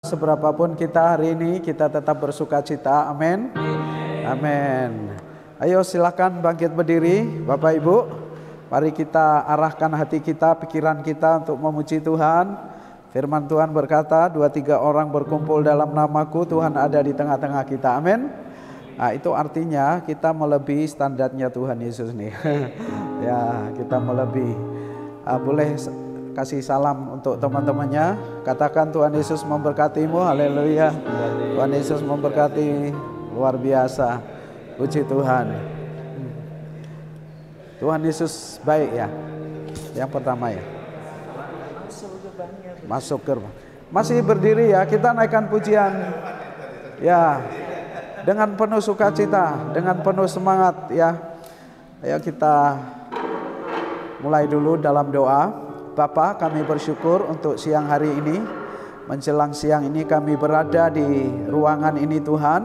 Seberapapun kita hari ini, kita tetap bersuka cita. Amin. Amin. Ayo silakan bangkit berdiri, Bapak Ibu. Mari kita arahkan hati kita, pikiran kita untuk memuji Tuhan. Firman Tuhan berkata, 2-3 orang berkumpul dalam namaku, Tuhan ada di tengah-tengah kita. Amin. Nah, itu artinya kita melebihi standarnya Tuhan Yesus nih. Ya, kita melebihi. Boleh kasih salam untuk teman-temannya. Katakan Tuhan Yesus memberkatimu. Haleluya. Tuhan Yesus memberkati luar biasa. Puji Tuhan. Tuhan Yesus baik ya. Yang pertama ya. Masuk gerbang. Masih berdiri ya. Kita naikkan pujian. Ya. Dengan penuh sukacita, dengan penuh semangat ya. Ayo kita mulai dulu dalam doa. Bapa, kami bersyukur untuk siang hari ini. Menjelang siang ini kami berada di ruangan ini Tuhan,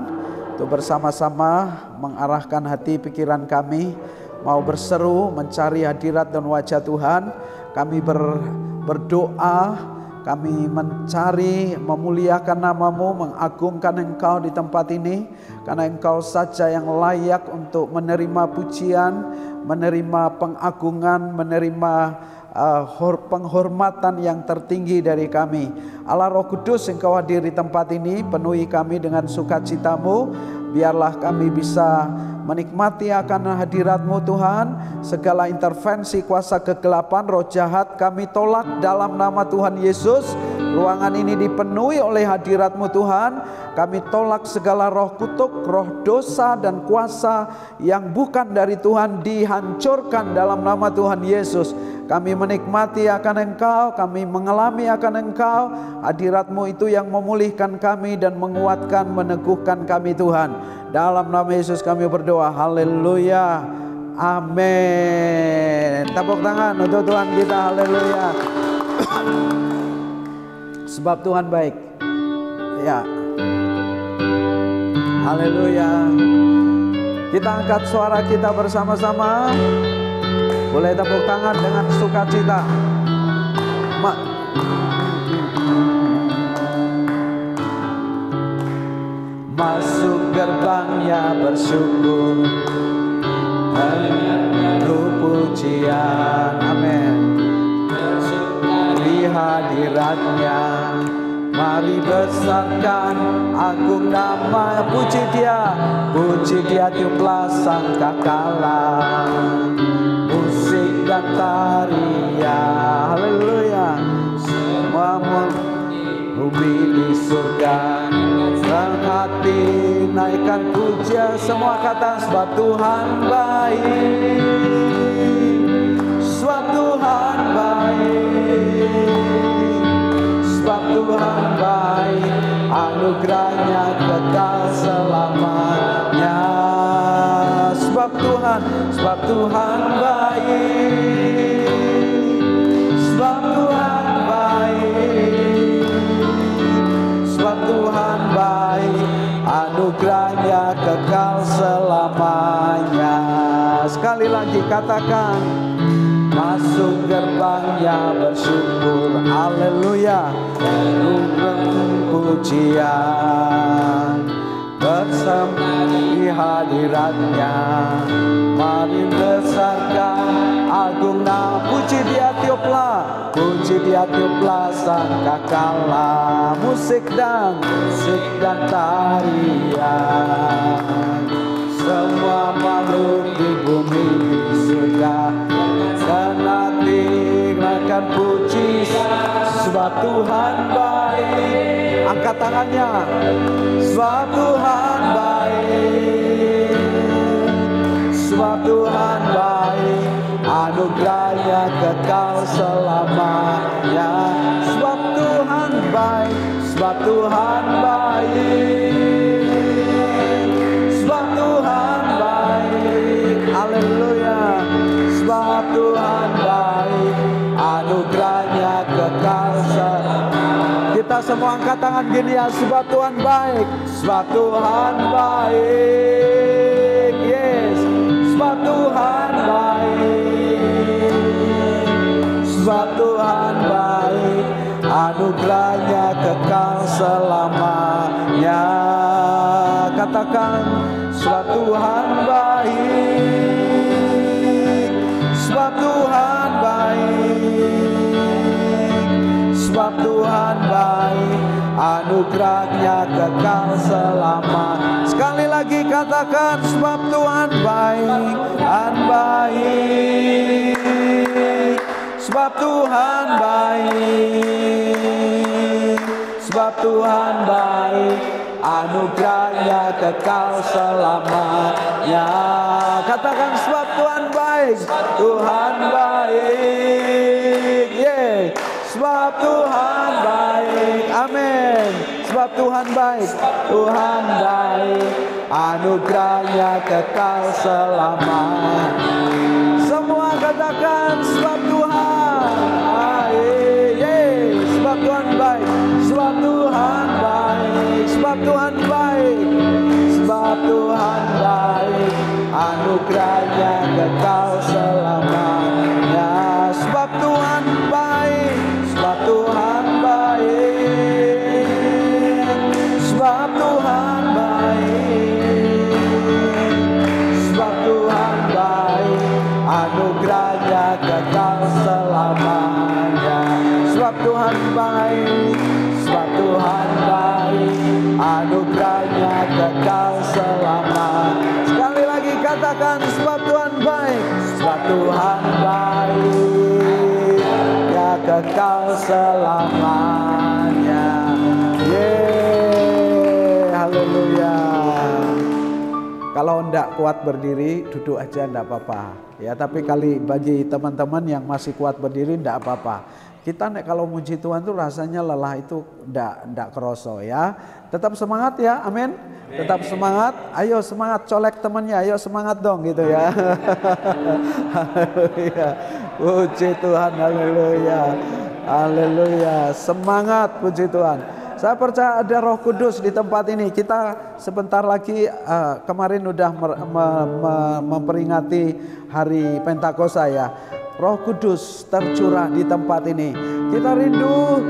untuk bersama-sama mengarahkan hati pikiran kami, mau berseru mencari hadirat dan wajah Tuhan. Kami berdoa, kami mencari memuliakan namamu, mengagungkan Engkau di tempat ini, karena Engkau saja yang layak untuk menerima pujian, menerima pengagungan, menerima penghormatan yang tertinggi dari kami. Allah Roh Kudus, Engkau hadir di tempat ini, penuhi kami dengan sukacitamu. Biarlah kami bisa menikmati akan hadirat-Mu Tuhan. Segala intervensi kuasa kegelapan, roh jahat kami tolak dalam nama Tuhan Yesus. Ruangan ini dipenuhi oleh hadirat-Mu Tuhan. Kami tolak segala roh kutuk, roh dosa dan kuasa yang bukan dari Tuhan, dihancurkan dalam nama Tuhan Yesus. Kami menikmati akan Engkau, kami mengalami akan Engkau. Hadirat-Mu itu yang memulihkan kami dan menguatkan, meneguhkan kami Tuhan. Dalam nama Yesus kami berdoa. Haleluya. Amin. Tepuk tangan untuk Tuhan kita. Haleluya. Sebab Tuhan baik. Ya. Haleluya. Kita angkat suara kita bersama-sama. Boleh tepuk tangan dengan sukacita. Masuk gerbangnya bersyukur, penuh pujian. Amin. Di hadiratnya, mari besarkan agung nama. Puji dia tiuplah sangkakala, musik dan tarian. Haleluya. Semua bumi di surga, senang hati naikkan pujian. Semua kata sebab Tuhan baik, sebab Tuhan baik, sebab Tuhan baik, anugerahnya kekal selamanya. Sebab Tuhan baik, sebab Tuhan baik, sebab Tuhan baik, anugerahnya kekal selamanya. Sekali lagi katakan, masuk gerbangnya bersyukur. Haleluya. Pujian bersama di hadiratnya, mari besarkan agung nama. Puji dia tiuplah sangkakala, musik dan tarian. Semua makhluk di bumi di surga, senanti naikkan puji. Sebab Tuhan baik. Angkat tangannya. Sebab Tuhan baik, sebab Tuhan baik, anugerahnya kekal selamanya. Sebab Tuhan baik, sebab Tuhan baik, sebab Tuhan baik. Haleluya. Sebab Tuhan baik, anugerahnya kekal selamanya. Kita semua angkat tangan gini ya. Sebab Tuhan baik, sebab Tuhan baik. Yes. Sebab Tuhan baik, sebab Tuhan baik, anugerahnya kekal selamanya. Katakan, sebab Tuhan baik, sebab Tuhan baik, sebab Tuhan baik, anugerahnya kekal selamanya. Sekali lagi katakan, sebab Tuhan baik, Tuhan baik, sebab Tuhan baik, sebab Tuhan baik, anugerahnya kekal selamanya. Katakan, sebab Tuhan baik, Tuhan baik, sebab Tuhan baik, amin. Sebab Tuhan baik, Tuhan baik, anugerahnya kekal selamanya. Semua katakan, sebab Tuhan baik, sebab Tuhan baik, sebab Tuhan baik, sebab Tuhan baik, sebab Tuhan baik, anugerahnya kekal selamanya. Sebab Tuhan baik, sebab Tuhan baik, sebab Tuhan baik, sebab Tuhan baik, anugerahnya kekal selamanya. Sebab Tuhan baik, sebab Tuhan baik, anugerahnya kekal selamanya. Sekali lagi katakan, sebab Tuhan baik, sebab Tuhan baik, ya kekal selamanya. Haleluya. Kalau enggak kuat berdiri, duduk aja enggak apa-apa. Ya, tapi bagi teman-teman yang masih kuat berdiri enggak apa-apa. Kita kalau muji Tuhan tuh rasanya lelah itu enggak kerasa ya. Tetap semangat ya, amin. Tetap semangat. Ayo semangat, colek temannya, ayo semangat dong gitu ya. Haleluya. Puji Tuhan, haleluya. Haleluya. Semangat, puji Tuhan. Saya percaya ada Roh Kudus di tempat ini. Kita sebentar lagi kemarin udah memperingati hari Pentakosta ya. Roh Kudus tercurah di tempat ini. Kita rindu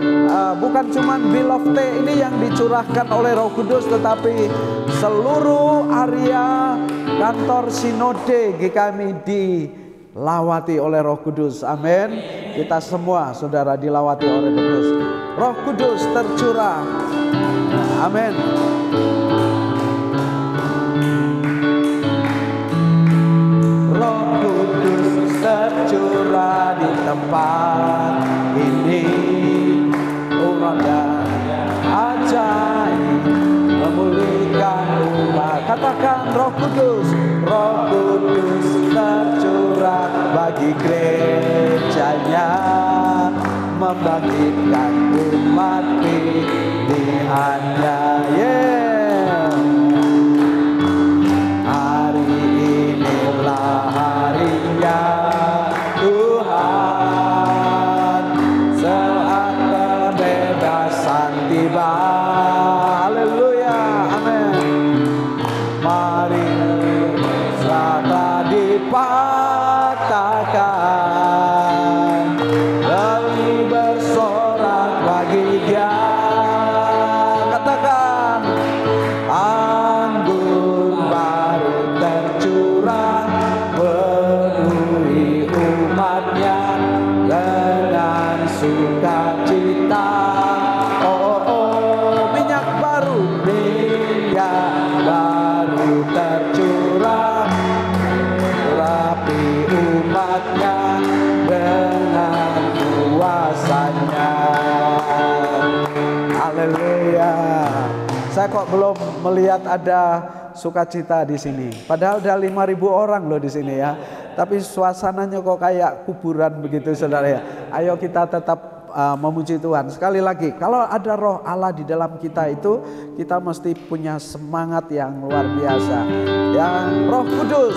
bukan cuma Bill of Tea ini yang dicurahkan oleh Roh Kudus, tetapi seluruh area kantor sinode GKMI dilawati oleh Roh Kudus. Amin. Kita semua saudara dilawati oleh Roh Kudus. Roh Kudus tercurah. Amin. Roh Kudus tercurah di tempat ini. Uranda ajaib memulihkan umat. Katakan, Roh Kudus, Roh Kudus tercurah bagi gerejanya, membangkitkan umat pilihannya. Hari inilah harinya Tuhan, saat kebebasan tiba. Haleluya, amin. Mari serta dipatahkan, lalu bersorak bagi Dia. Katakan, anggur baru tercurah, penuhi umatnya dengan sukacita. Minyak baru tercurah, rapi umatnya dengan kuasanya. Haleluya. Saya kok belum melihat ada sukacita di sini. Padahal ada 5.000 orang loh di sini ya. Tapi suasananya kok kayak kuburan begitu saudara ya. Ayo kita tetap memuji Tuhan. Sekali lagi, kalau ada Roh Allah di dalam kita itu, kita mesti punya semangat yang luar biasa. Ya, Roh Kudus.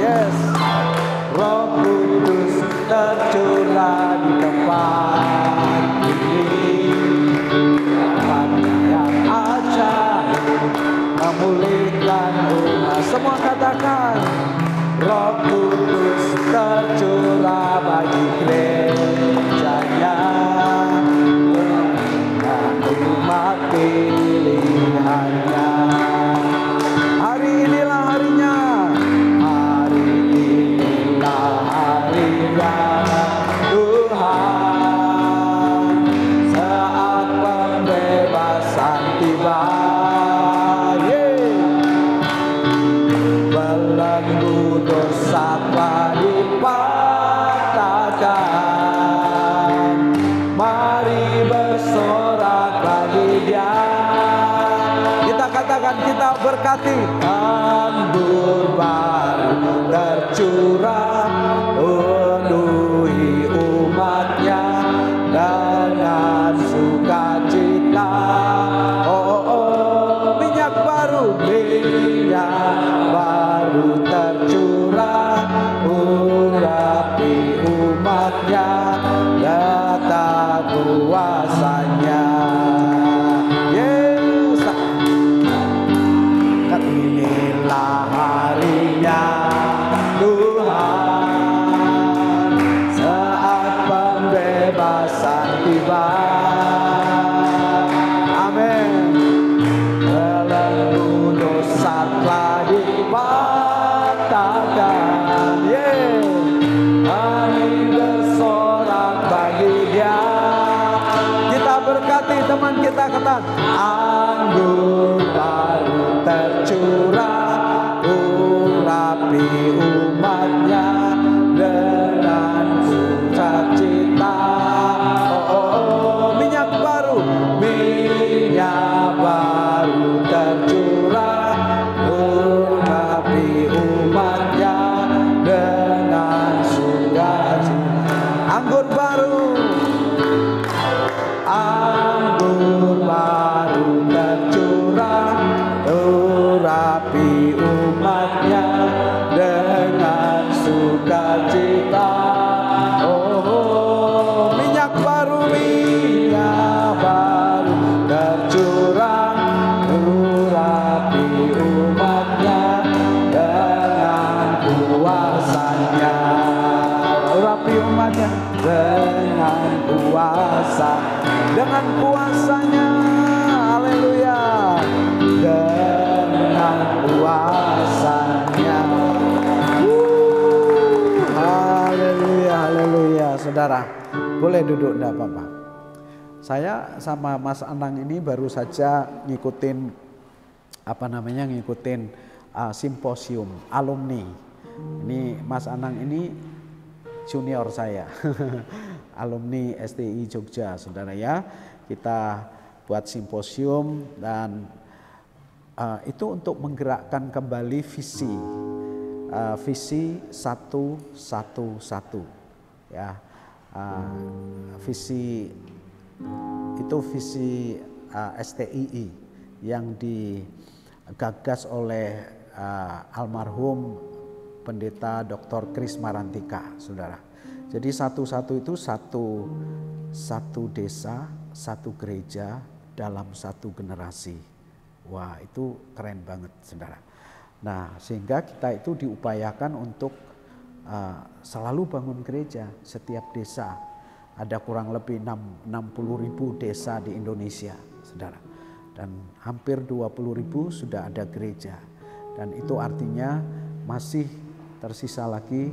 Yes. Roh Kudus tercurah di tempat ini. Tempatnya yang ajaib memulihkan umat. Semua katakan, Roh Kudus tercurah bagi gerejanya. Tuhan kita berkati. Anggur baru tercurah, penuhi umatnya dengan sukacita. Minyak baru tercurah, urapi umatnya, datang kuasanya. Yesus, inilah harinya Tuhan, saat pembebasan tiba. Amin. Belenggu dosa telah dipatahkan. Hari bersorak bagi Dia. Kita berkati teman kita, katakan anggur baru tercurah, urapi umatnya dengan sukacita. Minyak baru tercurah, urapi umatnya dengan sukacita. Anggur baru tercurah, urapi umatnya dengan sukacita. Minyak baru tercurah, urapi umatnya dengan kuasanya. Urapi umatnya dengan kuasanya. Haleluya. Dengan kuasanya. Haleluya. Saudara, boleh duduk, enggak apa-apa. Saya sama Mas Anang ini baru saja ngikutin simposium alumni. Ini Mas Anang ini junior saya. Alumni STI Jogja, saudara ya. Kita buat simposium dan itu untuk menggerakkan kembali visi 111 ya. Visi STII yang digagas oleh almarhum Pendeta Dr. Kris Marantika, saudara. Jadi satu itu satu desa, satu gereja dalam satu generasi. Wah, itu keren banget, saudara. Nah, sehingga kita itu diupayakan untuk selalu bangun gereja setiap desa. Ada kurang lebih 60.000 desa di Indonesia, saudara. Dan hampir 20.000 sudah ada gereja. Dan itu artinya masih tersisa lagi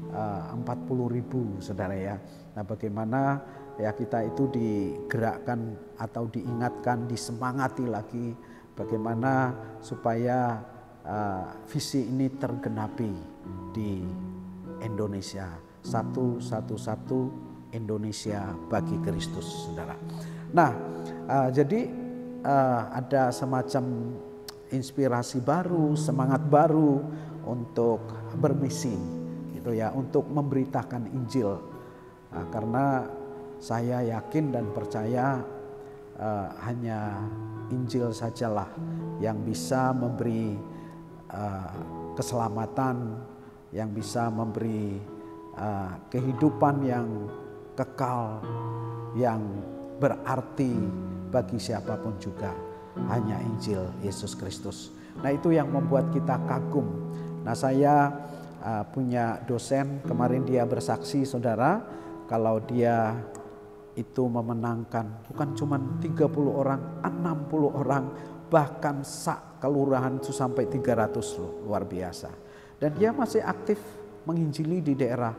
40.000, saudara ya. Nah, bagaimana ya kita itu digerakkan atau diingatkan, disemangati lagi bagaimana supaya visi ini tergenapi di Indonesia. Satu Indonesia bagi Kristus, saudara. Nah, jadi ada semacam inspirasi baru, semangat baru untuk bermisi, gitu ya, untuk memberitakan Injil. Karena saya yakin dan percaya hanya Injil sajalah yang bisa memberi keselamatan, yang bisa memberi kehidupan yang kekal, yang berarti bagi siapapun juga. Hanya Injil Yesus Kristus. Nah, itu yang membuat kita kagum. Nah, saya punya dosen, kemarin dia bersaksi, saudara, kalau dia itu memenangkan bukan cuma 30 orang, 60 orang, bahkan sak kelurahan itu sampai 300 loh, luar biasa. Dan dia masih aktif menginjili di daerah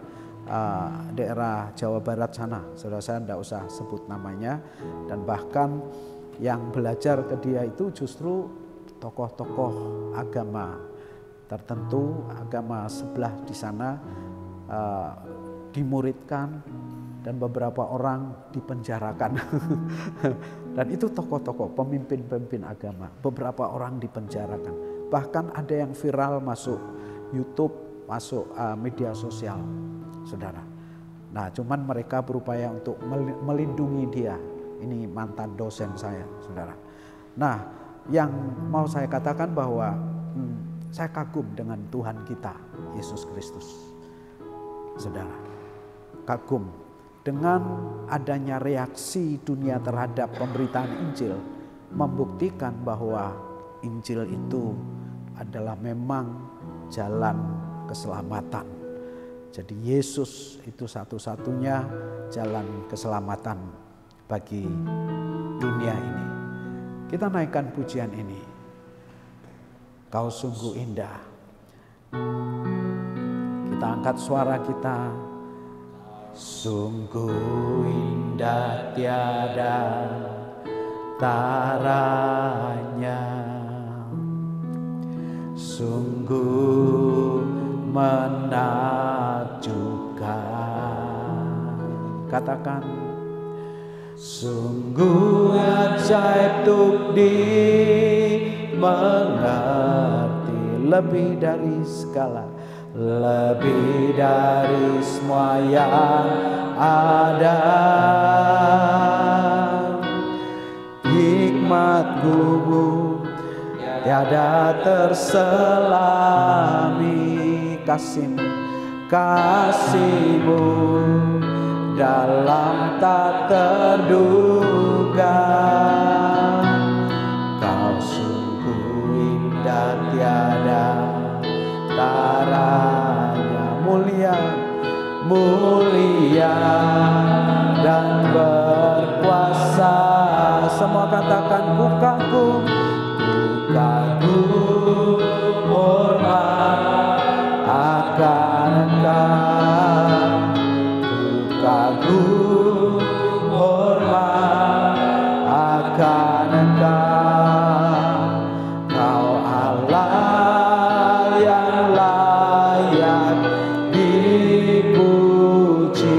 Jawa Barat sana. Saudara, saya tidak usah sebut namanya. Dan bahkan yang belajar ke dia itu justru tokoh-tokoh agama tertentu, agama sebelah di sana, dimuridkan dan beberapa orang dipenjarakan. Dan itu tokoh-tokoh, pemimpin-pemimpin agama, beberapa orang dipenjarakan. Bahkan ada yang viral masuk YouTube, masuk media sosial, saudara. Nah, cuman mereka berupaya untuk melindungi dia. Ini mantan dosen saya, saudara. Nah, yang mau saya katakan bahwa saya kagum dengan Tuhan kita, Yesus Kristus, saudara. Kagum dengan adanya reaksi dunia terhadap pemberitaan Injil, membuktikan bahwa Injil itu adalah memang jalan keselamatan. Jadi Yesus itu satu-satunya jalan keselamatan bagi dunia ini. Kita naikkan pujian ini. Kau sungguh indah. Kita angkat suara kita. Sungguh indah tiada taranya, sungguh menakjubkan. Katakan, sungguh ajaib untuk dimengerti, lebih dari segala, lebih dari semua yang ada. Hikmat-Mu tiada terselami, kasih-Mu dalam tak terduga. Kau sungguh indah tiada taranya, mulia, mulia dan berkuasa. Semua katakan, ku kagum, hormat akan Engkau. Ku kagum, hormat akan Engkau. Kau Allah yang layak dipuji.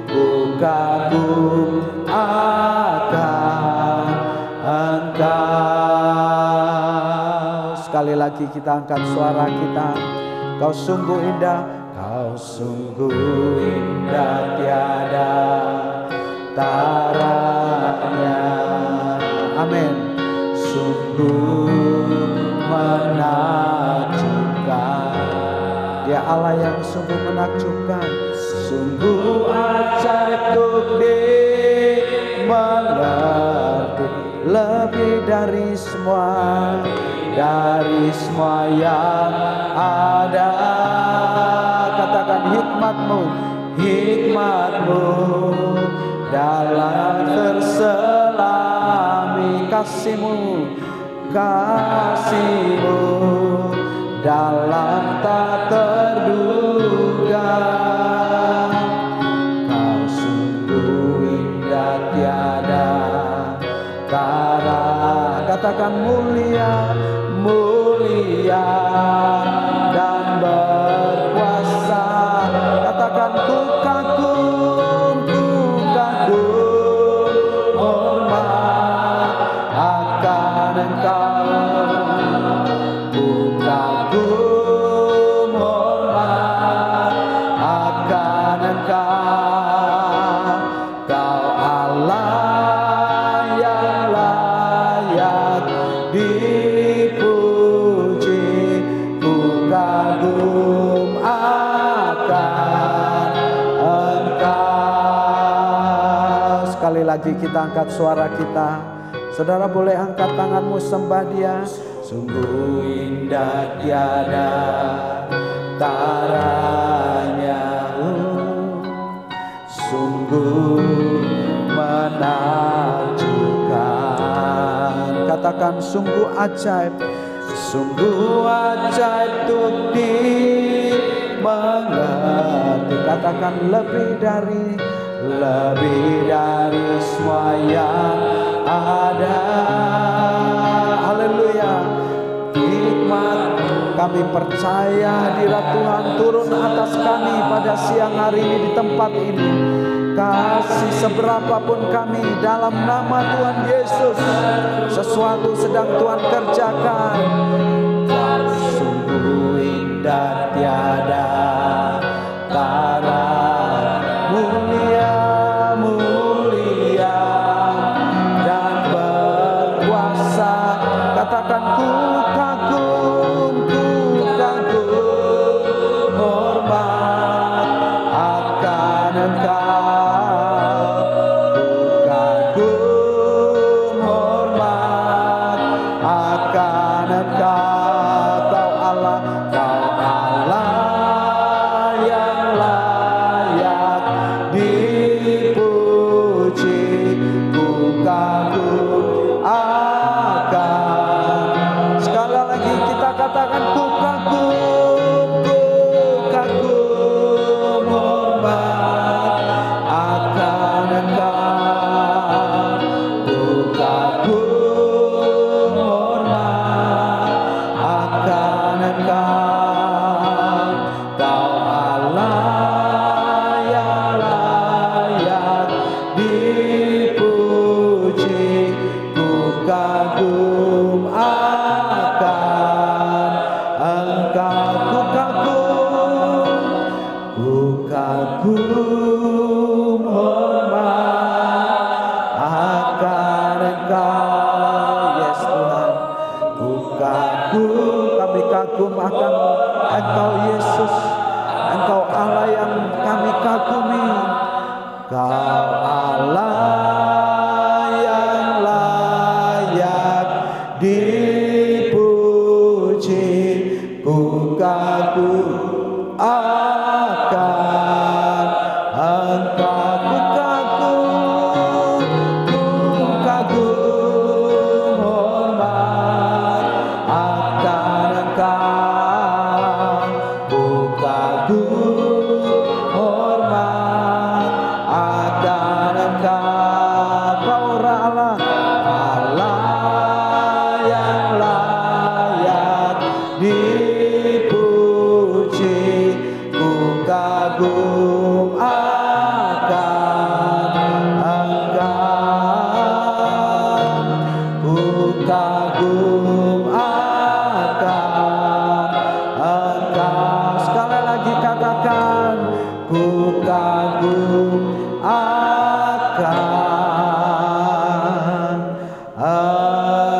Ku kagum akan Engkau. Sekali lagi kita angkat suara kita. Kau sungguh indah, Kau sungguh indah tiada taranya. Amin. Sungguh menakjubkan. Dia Allah yang sungguh menakjubkan. Sungguh ajaib untuk dimengerti, lebih dari semua yang ada. Katakan, hikmat-Mu dalam terselami, kasih-Mu dalam tak terduga. Kau sungguh indah tiada tara. Katakan, mulia, mulia dan berkuasa. Katakan, ku kagum, hormat akan Engkau. Ku kagum, hormat akan Engkau. Kau Allah yang layak dipuji. Ku kagum akan Engkau. Sekali lagi kita angkat suara kita. Saudara boleh angkat tanganmu, sembah Dia. Sungguh indah tiada taranya, sungguh menakjubkan. Katakan, sungguh ajaib untuk dimengerti. Katakan, lebih dari semua yang ada. Haleluya. Hikmat, kami percaya hadirat Tuhan turun atas kami pada siang hari ini di tempat ini. kasih. Seberapapun kami dalam nama Tuhan Yesus, sesuatu sedang Tuhan kerjakan. Kau sungguh indah tiada tara, mulia, mulia dan berkuasa. Katakan ku kagum, hormat akan Engkau. Ku kagum, hormat akan Engkau. Kau Allah, Kau Allah yang layak dipuji. Ku kagum akan. Sekali lagi kita katakan ku kagum, hormat akan Engkau. Ku kagum, hormat akan Engkau. Kau Allah yang layak dipuji. Ku kagum akan Engkau. Ku kagum, hormat akan Engkau. Yes Tuhan, ku kagum, kami kagum akan Engkau Yesus. Engkau Allah yang kami kagumi. Kau Allah yang layak dipuji. Ku kagum akan Engkau. Ku kagum, hormat akan Engkau. Ku kagum, hormat akan Engkau. Kau Allah, Allah yang layak dipuji. Ku kagum akan Engkau. Ku kagum akan Engkau. Sekali lagi katakan, ku kagum akan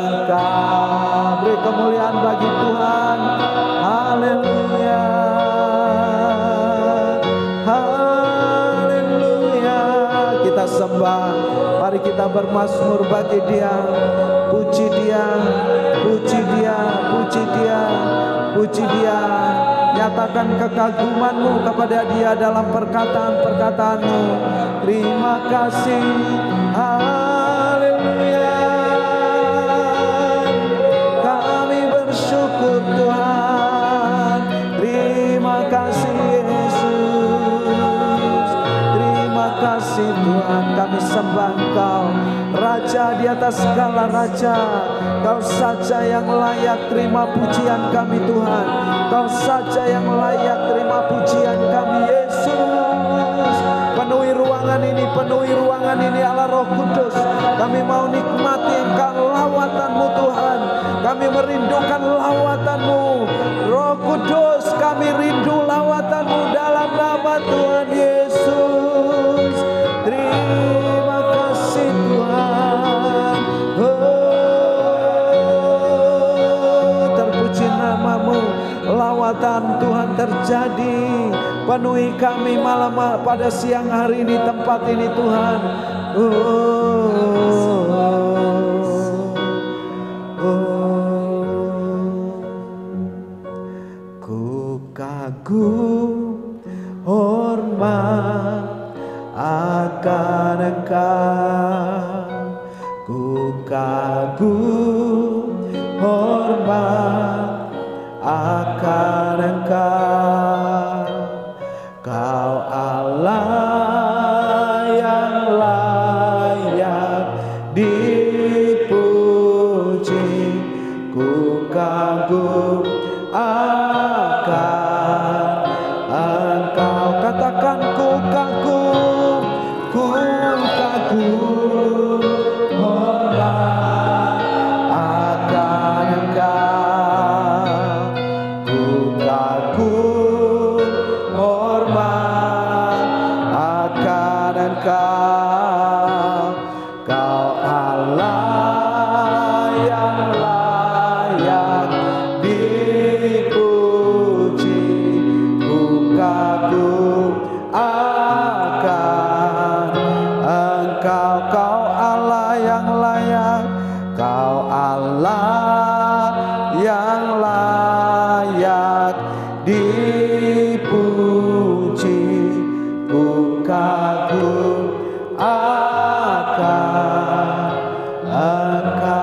Engkau. Beri kemuliaan bagi Tuhan. Haleluya. Haleluya. Kita sembah. Mari kita bermazmur bagi Dia. Puji Dia, puji Dia, puji Dia, puji Dia. Nyatakan kekagumanmu kepada Dia dalam perkataan-perkataanmu. Terima kasih. Haleluya. Kami bersyukur Tuhan. Terima kasih Yesus. Terima kasih Tuhan. Kami sembah Engkau, Raja di atas segala raja. Kau saja yang layak terima pujian kami Tuhan. Kau saja yang layak terima pujian kami Yesus. Penuhi ruangan ini Allah Roh Kudus. Kami mau nikmati Engkau lawatan-Mu Tuhan. Kami merindukan lawatan-Mu Roh Kudus. Kami rindu lawatan-Mu dalam nama Tuhan Yesus. Terima kasih Tuhan. Terpuji nama-Mu. Lawatan Tuhan terjadi. Penuhi kami malam pada siang hari ini, tempat ini Tuhan. Ku kagum, hormat akan Engkau. Ku kagum, hormat akan Engkau. Kau Allah yang layak dipuji. Ku kagum akan Engkau. Katakan ku kagum, ku Kau Allah yang layak dipuji, ku kagum akan Engkau,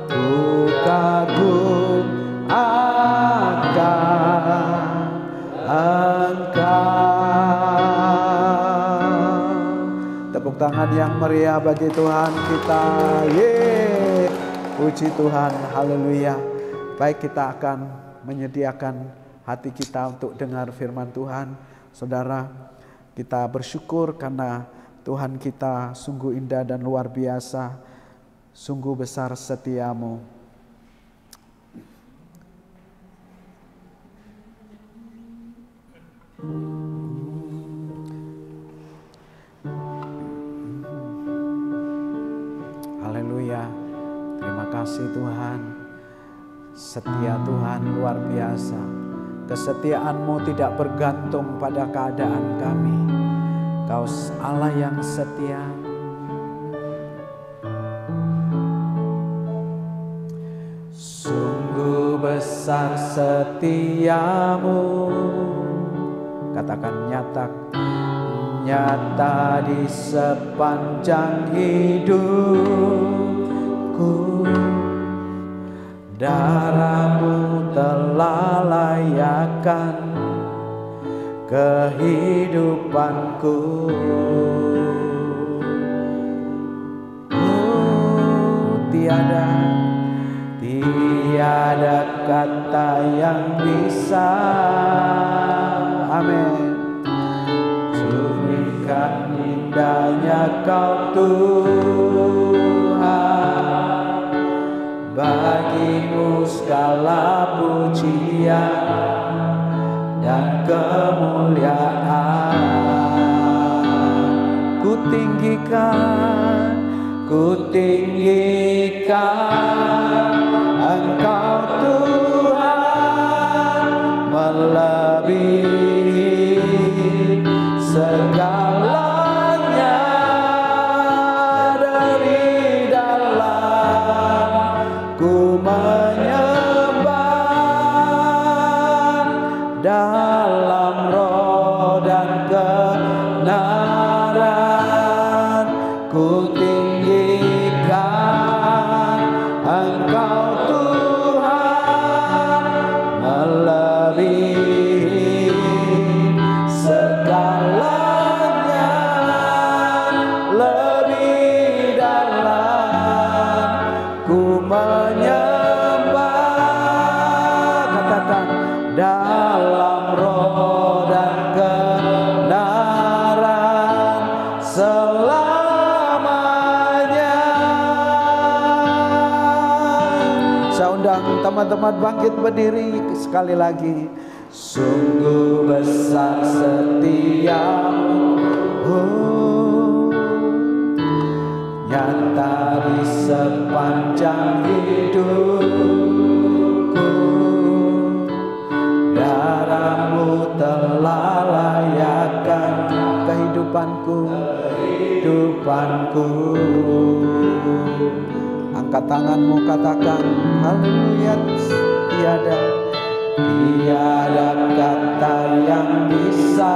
ku kagum akan Engkau. Tepuk tangan yang meriah bagi Tuhan kita. Yeay, puji Tuhan, haleluya. Baik, kita akan menyediakan hati kita untuk dengar firman Tuhan. Saudara, kita bersyukur karena Tuhan kita sungguh indah dan luar biasa, sungguh besar setiamu. Haleluya, terima kasih Tuhan. Setia Tuhan luar biasa. Kesetiaan-Mu tidak bergantung pada keadaan kami. Kau Allah yang setia. Sungguh besar setiamu. Katakan nyata di sepanjang hidupku. Darah-Mu telah layakkan kehidupanku. Tiada kata yang bisa, amin, curikan indahnya Kau Tuhan. Bagi-Mu segala pujian dan kemuliaan. Ku tinggikan Engkau Tuhan, melebihi segalanya. Dari dalam ku menyembah, dalam roh dan kebenaran ku tinggikan Engkau Tuhan, melebihi segalanya. Lebih dalam ku menyembah, katakan, dalam roh dan kebenaran selamanya. Saya undang teman-teman bangkit berdiri sekali lagi. Sungguh besar setiamu, nyata di sepanjang hidupku. Darah-Mu telah layakkan kehidupanku. Angkat tanganmu, katakan haleluya. Tiada kata yang bisa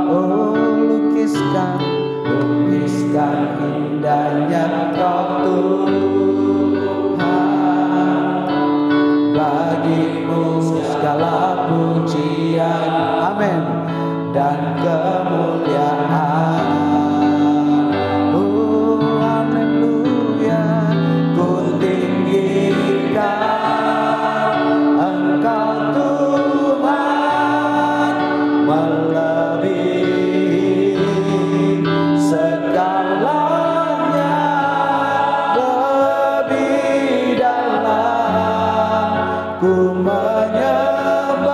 lukiskan indahnya Kau Tuhan. Bagi-Mu segala pujian, amin, dan kemuliaan. Haleluya, ku tinggikan Engkau Tuhan, melebihi segalanya. Lebih dalam ku menyembah,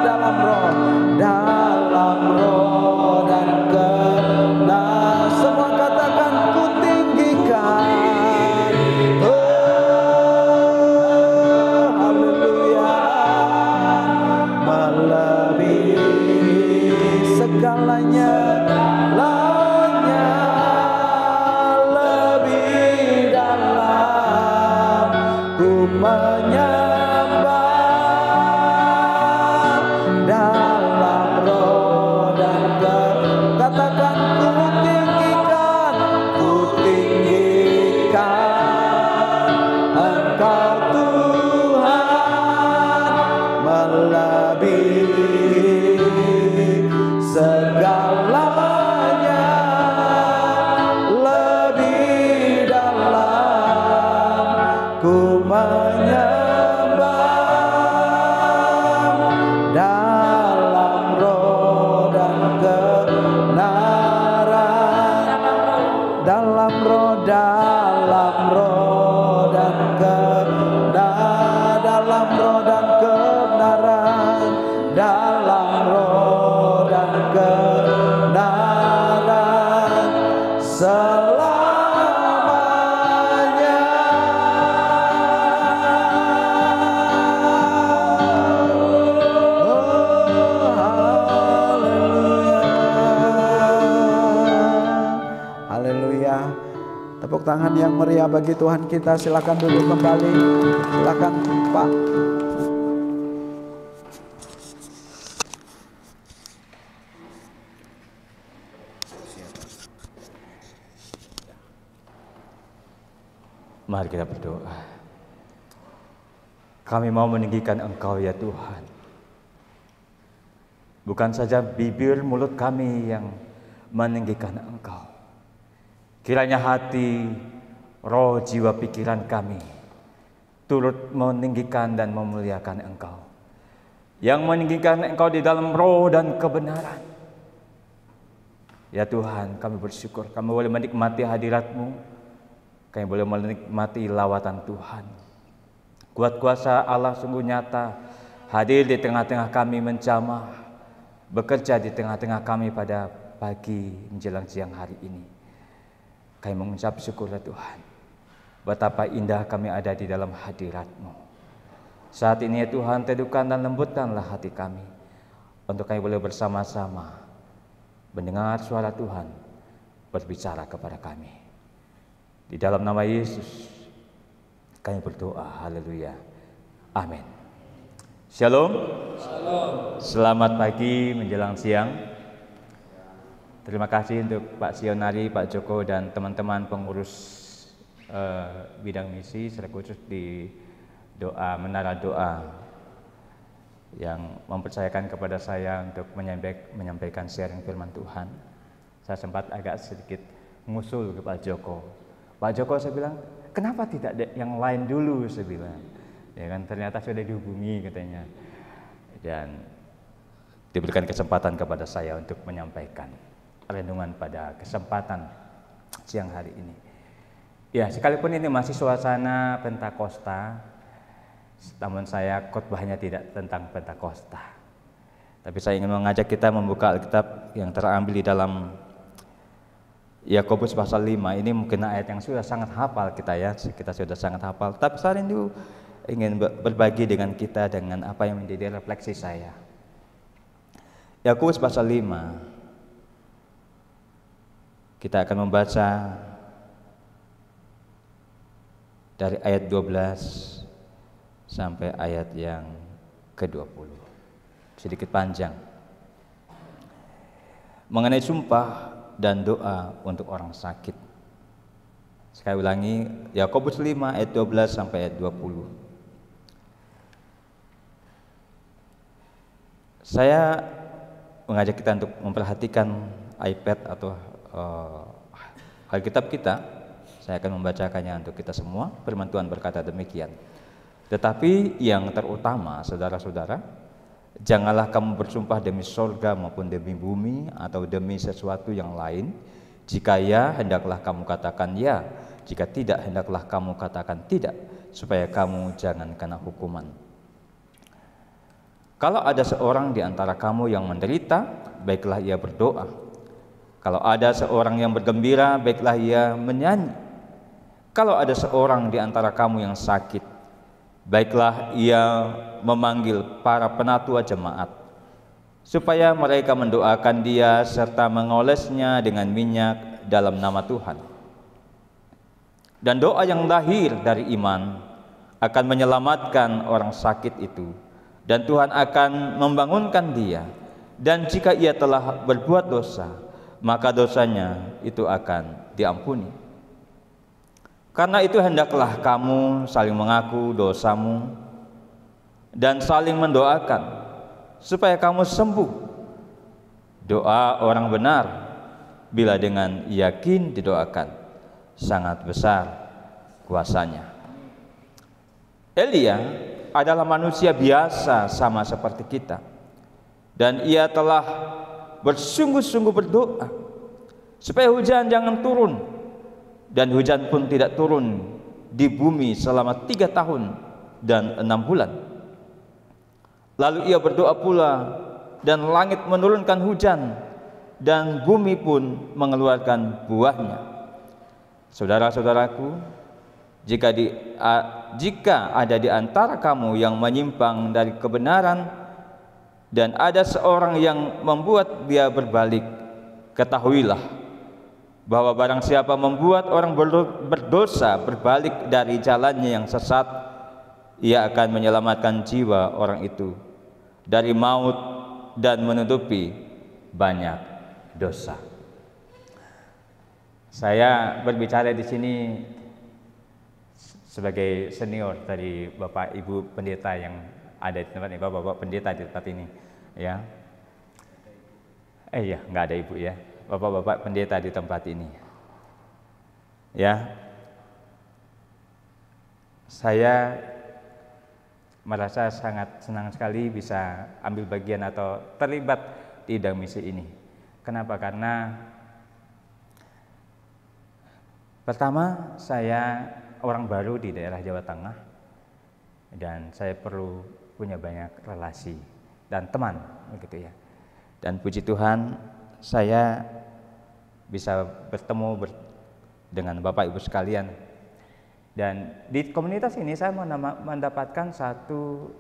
dalam roh dan kebenaran. Semua katakan, ku tinggikan. Haleluya, melebihi segalanya. dalam roh dan dalam roh dan kebenaran, dalam roh dan kebenaran selamanya. Oh, haleluya. Haleluya. Tepuk tangan yang meriah bagi Tuhan kita. Silakan duduk kembali. Silakan Pak. Mari kita berdoa. Kami mau meninggikan Engkau ya Tuhan. Bukan saja bibir mulut kami yang meninggikan Engkau. Kiranya hati, roh, jiwa, pikiran kami turut meninggikan dan memuliakan Engkau. Yang meninggikan Engkau di dalam roh dan kebenaran. Ya Tuhan, kami bersyukur kami boleh menikmati hadirat-Mu. Kami boleh menikmati lawatan Tuhan. Kuat kuasa Allah sungguh nyata hadir di tengah-tengah kami menjamah, bekerja di tengah-tengah kami pada pagi menjelang siang hari ini. Kami mengucap syukur ya Tuhan, betapa indah kami ada di dalam hadirat-Mu. Saat ini ya Tuhan, teduhkan dan lembutkanlah hati kami, untuk kami boleh bersama-sama mendengar suara Tuhan berbicara kepada kami. Di dalam nama Yesus kami berdoa, haleluya, amin. Shalom. Shalom. Selamat pagi menjelang siang. Terima kasih untuk Pak Sionari, Pak Joko dan teman-teman pengurus bidang misi, secara khusus di doa, menara doa, yang mempercayakan kepada saya untuk menyampaikan sharing firman Tuhan. Saya sempat agak sedikit ngusul ke Pak Joko. Pak Joko, saya bilang, kenapa tidak yang lain dulu, saya bilang. Ya kan, ternyata sudah dihubungi katanya. Dan diberikan kesempatan kepada saya untuk menyampaikan renungan pada kesempatan siang hari ini. Ya, sekalipun ini masih suasana Pentakosta, namun saya khotbahnya tidak tentang Pentakosta. Tapi saya ingin mengajak kita membuka Alkitab yang terambil di dalam Yakobus pasal 5. Ini mungkin ayat yang sudah sangat hafal kita ya, kita sudah sangat hafal. Tapi saya rindu ingin berbagi dengan kita dengan apa yang menjadi refleksi saya. Yakobus pasal 5. Kita akan membaca dari ayat 12 sampai ayat yang ke-20. Sedikit panjang. Mengenai sumpah dan doa untuk orang sakit. Sekali ulangi, Yakobus 5 ayat 12 sampai ayat 20. Saya mengajak kita untuk memperhatikan iPad atau Alkitab kita. Saya akan membacakannya untuk kita semua. Firman Tuhan berkata demikian. Tetapi yang terutama, saudara-saudara, janganlah kamu bersumpah demi sorga maupun demi bumi atau demi sesuatu yang lain. Jika ya, hendaklah kamu katakan ya. Jika tidak, hendaklah kamu katakan tidak, supaya kamu jangan kena hukuman. Kalau ada seorang di antara kamu yang menderita, baiklah ia berdoa. Kalau ada seorang yang bergembira, baiklah ia menyanyi. Kalau ada seorang di antara kamu yang sakit, baiklah ia memanggil para penatua jemaat, supaya mereka mendoakan dia serta mengolesnya dengan minyak dalam nama Tuhan. Dan doa yang lahir dari iman akan menyelamatkan orang sakit itu, dan Tuhan akan membangunkan dia. Dan jika ia telah berbuat dosa, maka dosanya itu akan diampuni. Karena itu hendaklah kamu saling mengaku dosamu dan saling mendoakan supaya kamu sembuh. Doa orang benar bila dengan yakin didoakan sangat besar kuasanya. Elia adalah manusia biasa sama seperti kita, dan ia telah bersungguh-sungguh berdoa supaya hujan jangan turun dan hujan pun tidak turun di bumi selama 3 tahun dan 6 bulan. Lalu ia berdoa pula, dan langit menurunkan hujan, dan bumi pun mengeluarkan buahnya. Saudara-saudaraku, jika ada di antara kamu yang menyimpang dari kebenaran, dan ada seorang yang membuat dia berbalik, ketahuilah bahwa barang siapa membuat orang berdosa berbalik dari jalannya yang sesat, ia akan menyelamatkan jiwa orang itu dari maut dan menutupi banyak dosa. Saya berbicara di sini sebagai senior dari Bapak Ibu pendeta yang ada di tempat ini, Bapak pendeta di tempat ini, ya. Iya, nggak ada ibu ya. Bapak-bapak pendeta di tempat ini, ya. Saya merasa sangat senang sekali bisa ambil bagian atau terlibat di bidang misi ini. Kenapa? Karena pertama, saya orang baru di daerah Jawa Tengah dan saya perlu punya banyak relasi dan teman, begitu ya. Dan puji Tuhan, saya bisa bertemu dengan Bapak Ibu sekalian. Dan di komunitas ini saya mendapatkan satu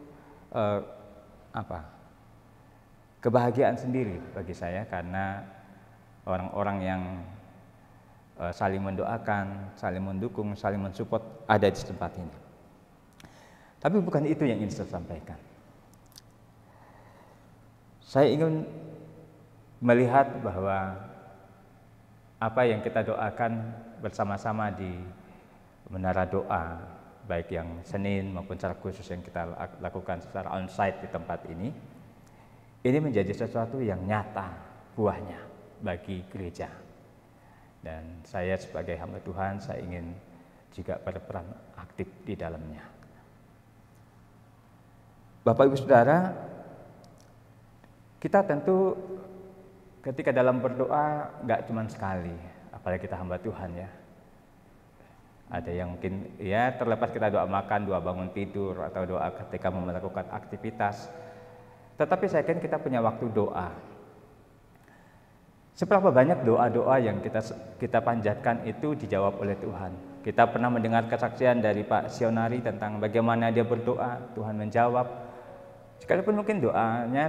kebahagiaan sendiri bagi saya, karena orang-orang yang saling mendoakan, saling mendukung, saling mensupport ada di tempat ini. Tapi bukan itu yang ingin saya sampaikan. Saya ingin melihat bahwa apa yang kita doakan bersama-sama di menara doa, baik yang Senin maupun secara khusus yang kita lakukan secara onsite di tempat ini menjadi sesuatu yang nyata buahnya bagi gereja. Dan saya sebagai hamba Tuhan, saya ingin juga berperan aktif di dalamnya. Bapak Ibu Saudara, kita tentu ketika dalam berdoa nggak cuma sekali, apalagi kita hamba Tuhan ya. Ada yang mungkin ya terlepas kita doa makan, doa bangun tidur, atau doa ketika melakukan aktivitas. Tetapi saya yakin kita punya waktu doa. Seberapa banyak doa-doa yang kita panjatkan itu dijawab oleh Tuhan. Kita pernah mendengar kesaksian dari Pak Sionari tentang bagaimana dia berdoa, Tuhan menjawab. Sekalipun mungkin doanya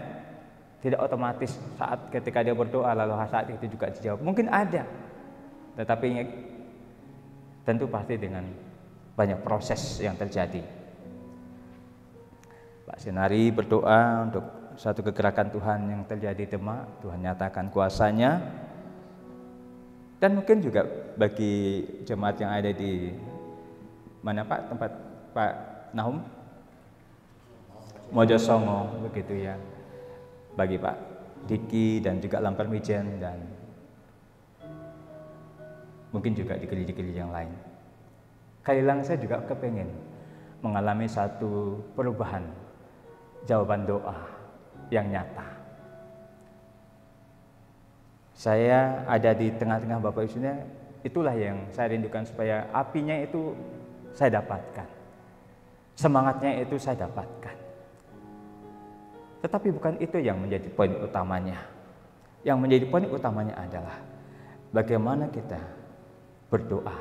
tidak otomatis saat ketika dia berdoa lalu saat itu juga dijawab. Mungkin ada, tetapi tentu pasti dengan banyak proses yang terjadi. Pak Senari berdoa untuk satu kegerakan Tuhan yang terjadi di Demak, Tuhan nyatakan kuasanya. Dan mungkin juga bagi jemaat yang ada di mana Pak, tempat Pak Nahum? Mojosongo, begitu ya. Bagi Pak Diki dan juga Lampar Mijen, dan mungkin juga di gereja-gereja yang lain. Kailang saya juga kepengen mengalami satu perubahan jawaban doa yang nyata. Saya ada di tengah-tengah Bapak Ibu, itulah yang saya rindukan, supaya apinya itu saya dapatkan, semangatnya itu saya dapatkan. Tetapi bukan itu yang menjadi poin utamanya. Yang menjadi poin utamanya adalah bagaimana kita berdoa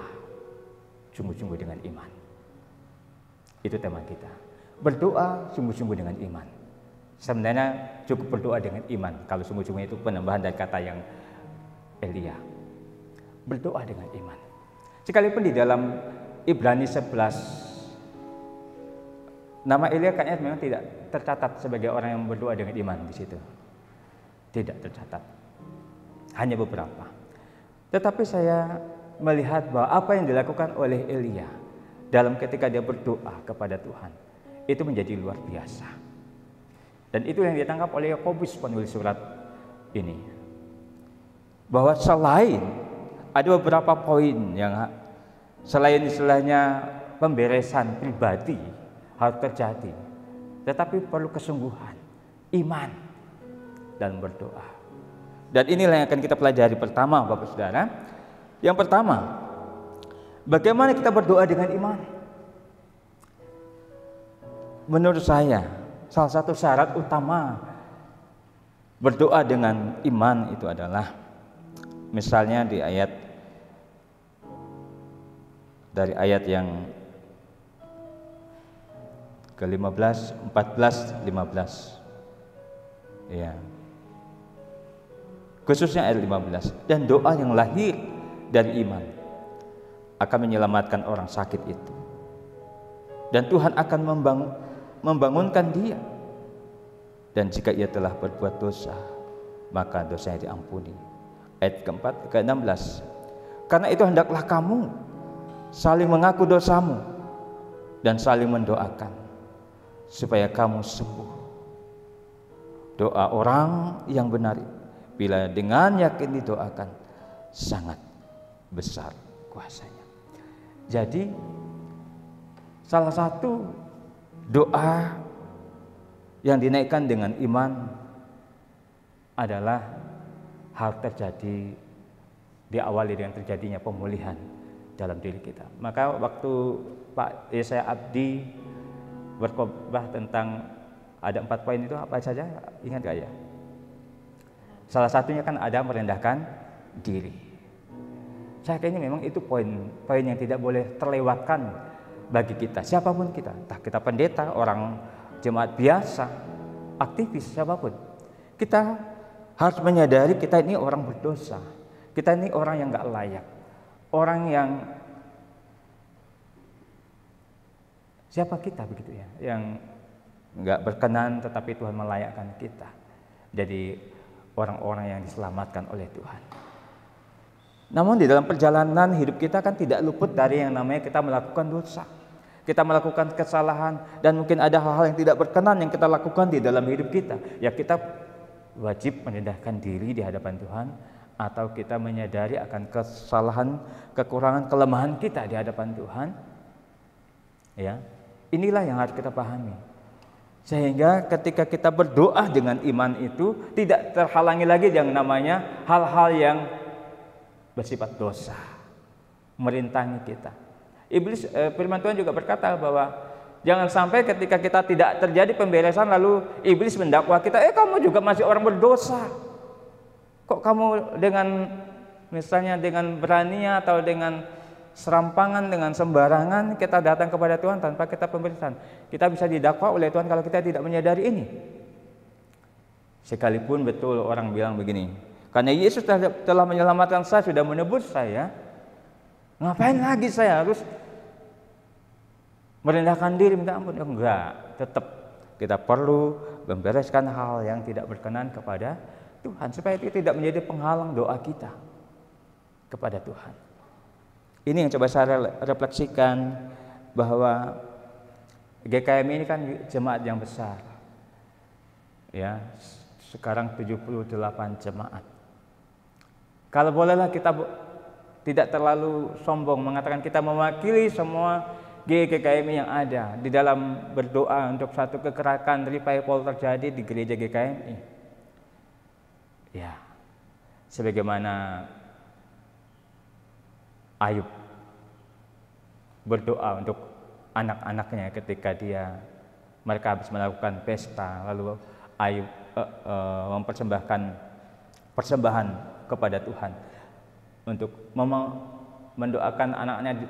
sungguh-sungguh dengan iman. Itu tema kita. Berdoa sungguh-sungguh dengan iman. Sebenarnya cukup berdoa dengan iman. Kalau sungguh-sungguh itu penambahan dari kata yang Elia. Berdoa dengan iman. Sekalipun di dalam Ibrani 11, nama Elia kayaknya memang tidak tercatat sebagai orang yang berdoa dengan iman di situ. Tidak tercatat. Hanya beberapa. Tetapi saya melihat bahwa apa yang dilakukan oleh Elia dalam ketika dia berdoa kepada Tuhan itu menjadi luar biasa. Dan itu yang ditangkap oleh Yakobus penulis surat ini. Bahwa selain ada beberapa poin yang selain istilahnya pemberesan pribadi harus terjadi, tetapi perlu kesungguhan, iman, dan berdoa. Dan inilah yang akan kita pelajari pertama, Bapak Saudara. Yang pertama, Bagaimana kita berdoa dengan iman? Menurut saya, salah satu syarat utama berdoa dengan iman itu adalah, misalnya dari ayat yang ke-15, 14, 15. Ya. Khususnya ayat 15. Dan doa yang lahir dari iman akan menyelamatkan orang sakit itu. Dan Tuhan akan membangunkan dia. Dan jika ia telah berbuat dosa, maka dosanya diampuni. Ayat keempat, ke-16. Karena itu hendaklah kamu saling mengaku dosamu dan saling mendoakan supaya kamu sembuh. Doa orang yang benar bila dengan yakin didoakan sangat besar kuasanya. Jadi salah satu doa yang dinaikkan dengan iman adalah hal terjadi, diawali dengan terjadinya pemulihan dalam diri kita. Maka waktu Pak Yesaya Abdi berkhotbah tentang ada 4 poin itu apa saja, ingat gak ya? Salah satunya kan ada merendahkan diri. Saya kayaknya memang itu poin yang tidak boleh terlewatkan bagi kita, siapapun kita, entah kita pendeta, orang jemaat biasa, aktivis, siapapun. Kita harus menyadari kita ini orang berdosa, kita ini orang yang gak layak, orang yang siapa kita begitu ya, yang gak berkenan tetapi Tuhan melayakkan kita jadi orang-orang yang diselamatkan oleh Tuhan. Namun di dalam perjalanan hidup kita kan tidak luput dari yang namanya kita melakukan dosa, kita melakukan kesalahan, dan mungkin ada hal-hal yang tidak berkenan yang kita lakukan di dalam hidup kita. Ya kita wajib merendahkan diri di hadapan Tuhan, atau kita menyadari akan kesalahan, kekurangan, kelemahan kita di hadapan Tuhan. Ya, inilah yang harus kita pahami. Sehingga ketika kita berdoa dengan iman itu tidak terhalangi lagi yang namanya hal-hal yang bersifat dosa merintangi kita. Iblis, firman Tuhan juga berkata bahwa jangan sampai ketika kita tidak terjadi pemberesan lalu iblis mendakwa kita, kamu juga masih orang berdosa. Kok kamu dengan misalnya dengan beraninya atau dengan serampangan, dengan sembarangan kita datang kepada Tuhan tanpa kita pemberesan. Kita bisa didakwa oleh Tuhan kalau kita tidak menyadari ini. Sekalipun betul orang bilang begini, karena Yesus telah menyelamatkan saya, sudah menebus saya, ngapain lagi saya harus merendahkan diri minta ampun? Enggak, tetap kita perlu membereskan hal yang tidak berkenan kepada Tuhan supaya itu tidak menjadi penghalang doa kita kepada Tuhan. Ini yang coba saya refleksikan, bahwa GKM ini kan jemaat yang besar. Ya, sekarang 78 jemaat. Kalau bolehlah kita tidak terlalu sombong mengatakan kita mewakili semua GKM yang ada di dalam berdoa untuk satu kekerakan revival terjadi di gereja GKMI. Ya, sebagaimana Ayub berdoa untuk anak-anaknya ketika mereka habis melakukan pesta, lalu Ayub mempersembahkan persembahan kepada Tuhan untuk mendoakan anaknya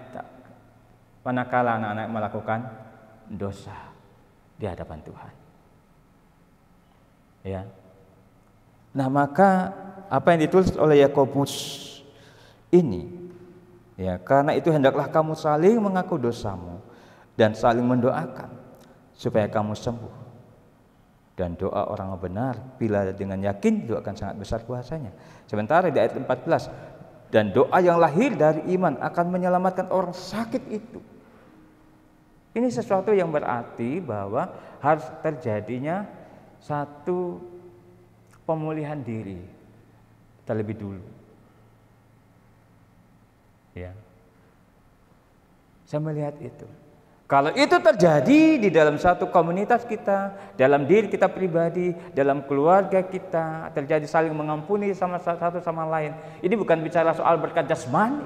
manakala anak-anak melakukan dosa di hadapan Tuhan. Ya. Nah, maka apa yang ditulis oleh Yakobus ini, ya, karena itu hendaklah kamu saling mengaku dosamu dan saling mendoakan supaya kamu sembuh. Dan doa orang benar bila dengan yakin itu akan sangat besar kuasanya. Sementara di ayat 14, dan doa yang lahir dari iman akan menyelamatkan orang sakit itu. Ini sesuatu yang berarti bahwa harus terjadinya satu pemulihan diri terlebih dulu. Ya, saya melihat itu. Kalau itu terjadi di dalam satu komunitas kita, dalam diri kita pribadi, dalam keluarga kita, terjadi saling mengampuni sama satu sama lain. Ini bukan bicara soal berkat jasmani,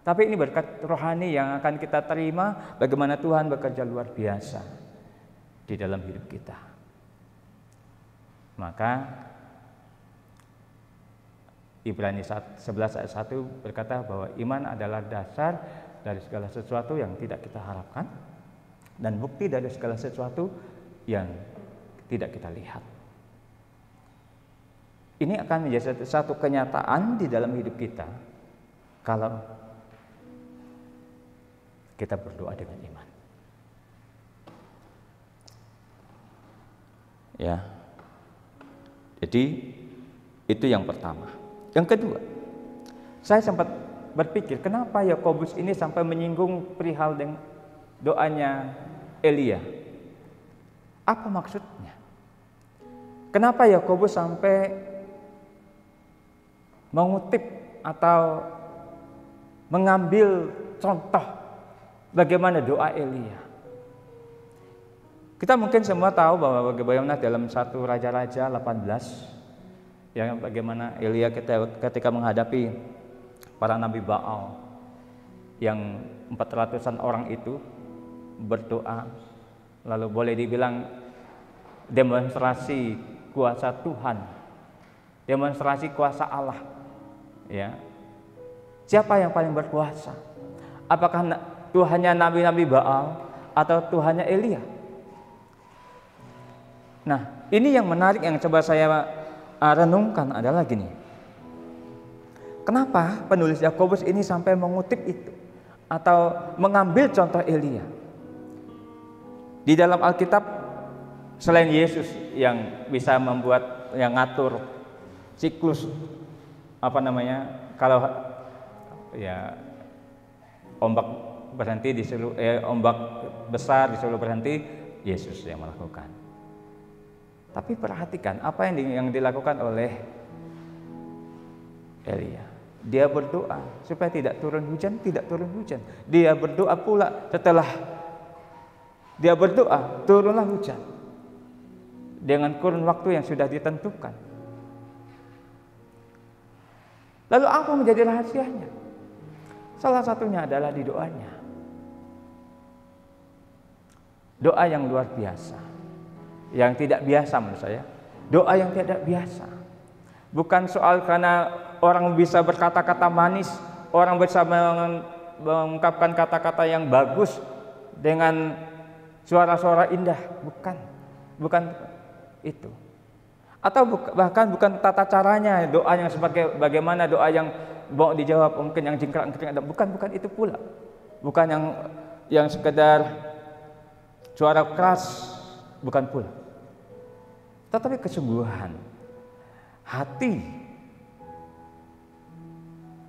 Tapi ini berkat rohani yang akan kita terima, bagaimana Tuhan bekerja luar biasa di dalam hidup kita. Maka Ibrani 11 ayat 1 berkata bahwa iman adalah dasar dari segala sesuatu yang tidak kita harapkan dan bukti dari segala sesuatu yang tidak kita lihat. Ini akan menjadi satu kenyataan di dalam hidup kita kalau kita berdoa dengan iman. Ya. Jadi itu yang pertama. Yang kedua, saya sempat berpikir kenapa Yakobus ini sampai menyinggung perihal dengan doanya Elia. Apa maksudnya? Kenapa Yakobus sampai mengutip atau mengambil contoh bagaimana doa Elia? Kita mungkin semua tahu bahwa bagaimana dalam 1 Raja-Raja 18 yang bagaimana Elia ketika menghadapi para nabi Baal yang 400-an orang itu berdoa, lalu boleh dibilang demonstrasi kuasa Tuhan, demonstrasi kuasa Allah. Ya, siapa yang paling berkuasa? Apakah Tuhannya nabi-nabi Baal atau Tuhannya Elia? Nah, ini yang menarik yang coba saya renungkan adalah gini. Kenapa penulis Yakobus ini sampai mengutip itu atau mengambil contoh Elia? Di dalam Alkitab selain Yesus yang bisa membuat yang ngatur siklus kalau ya ombak berhenti ombak besar disuruh berhenti, Yesus yang melakukan. Tapi perhatikan apa yang dilakukan oleh Elia. Dia berdoa supaya tidak turun hujan. Dia berdoa pula setelah dia berdoa turunlah hujan dengan kurun waktu yang sudah ditentukan. Lalu apa menjadi rahasianya? Salah satunya adalah di doanya. Doa yang luar biasa, yang tidak biasa menurut saya. Doa yang tidak biasa. Bukan soal karena orang bisa berkata-kata manis, orang bisa mengungkapkan kata-kata yang bagus dengan suara-suara indah, bukan itu. Atau bahkan bukan tata caranya doa yang sebagai bagaimana doa yang mau dijawab mungkin yang jingkrak-jingkrak, bukan itu pula. Bukan yang sekedar suara keras, bukan pula. Tetapi kesungguhan hati,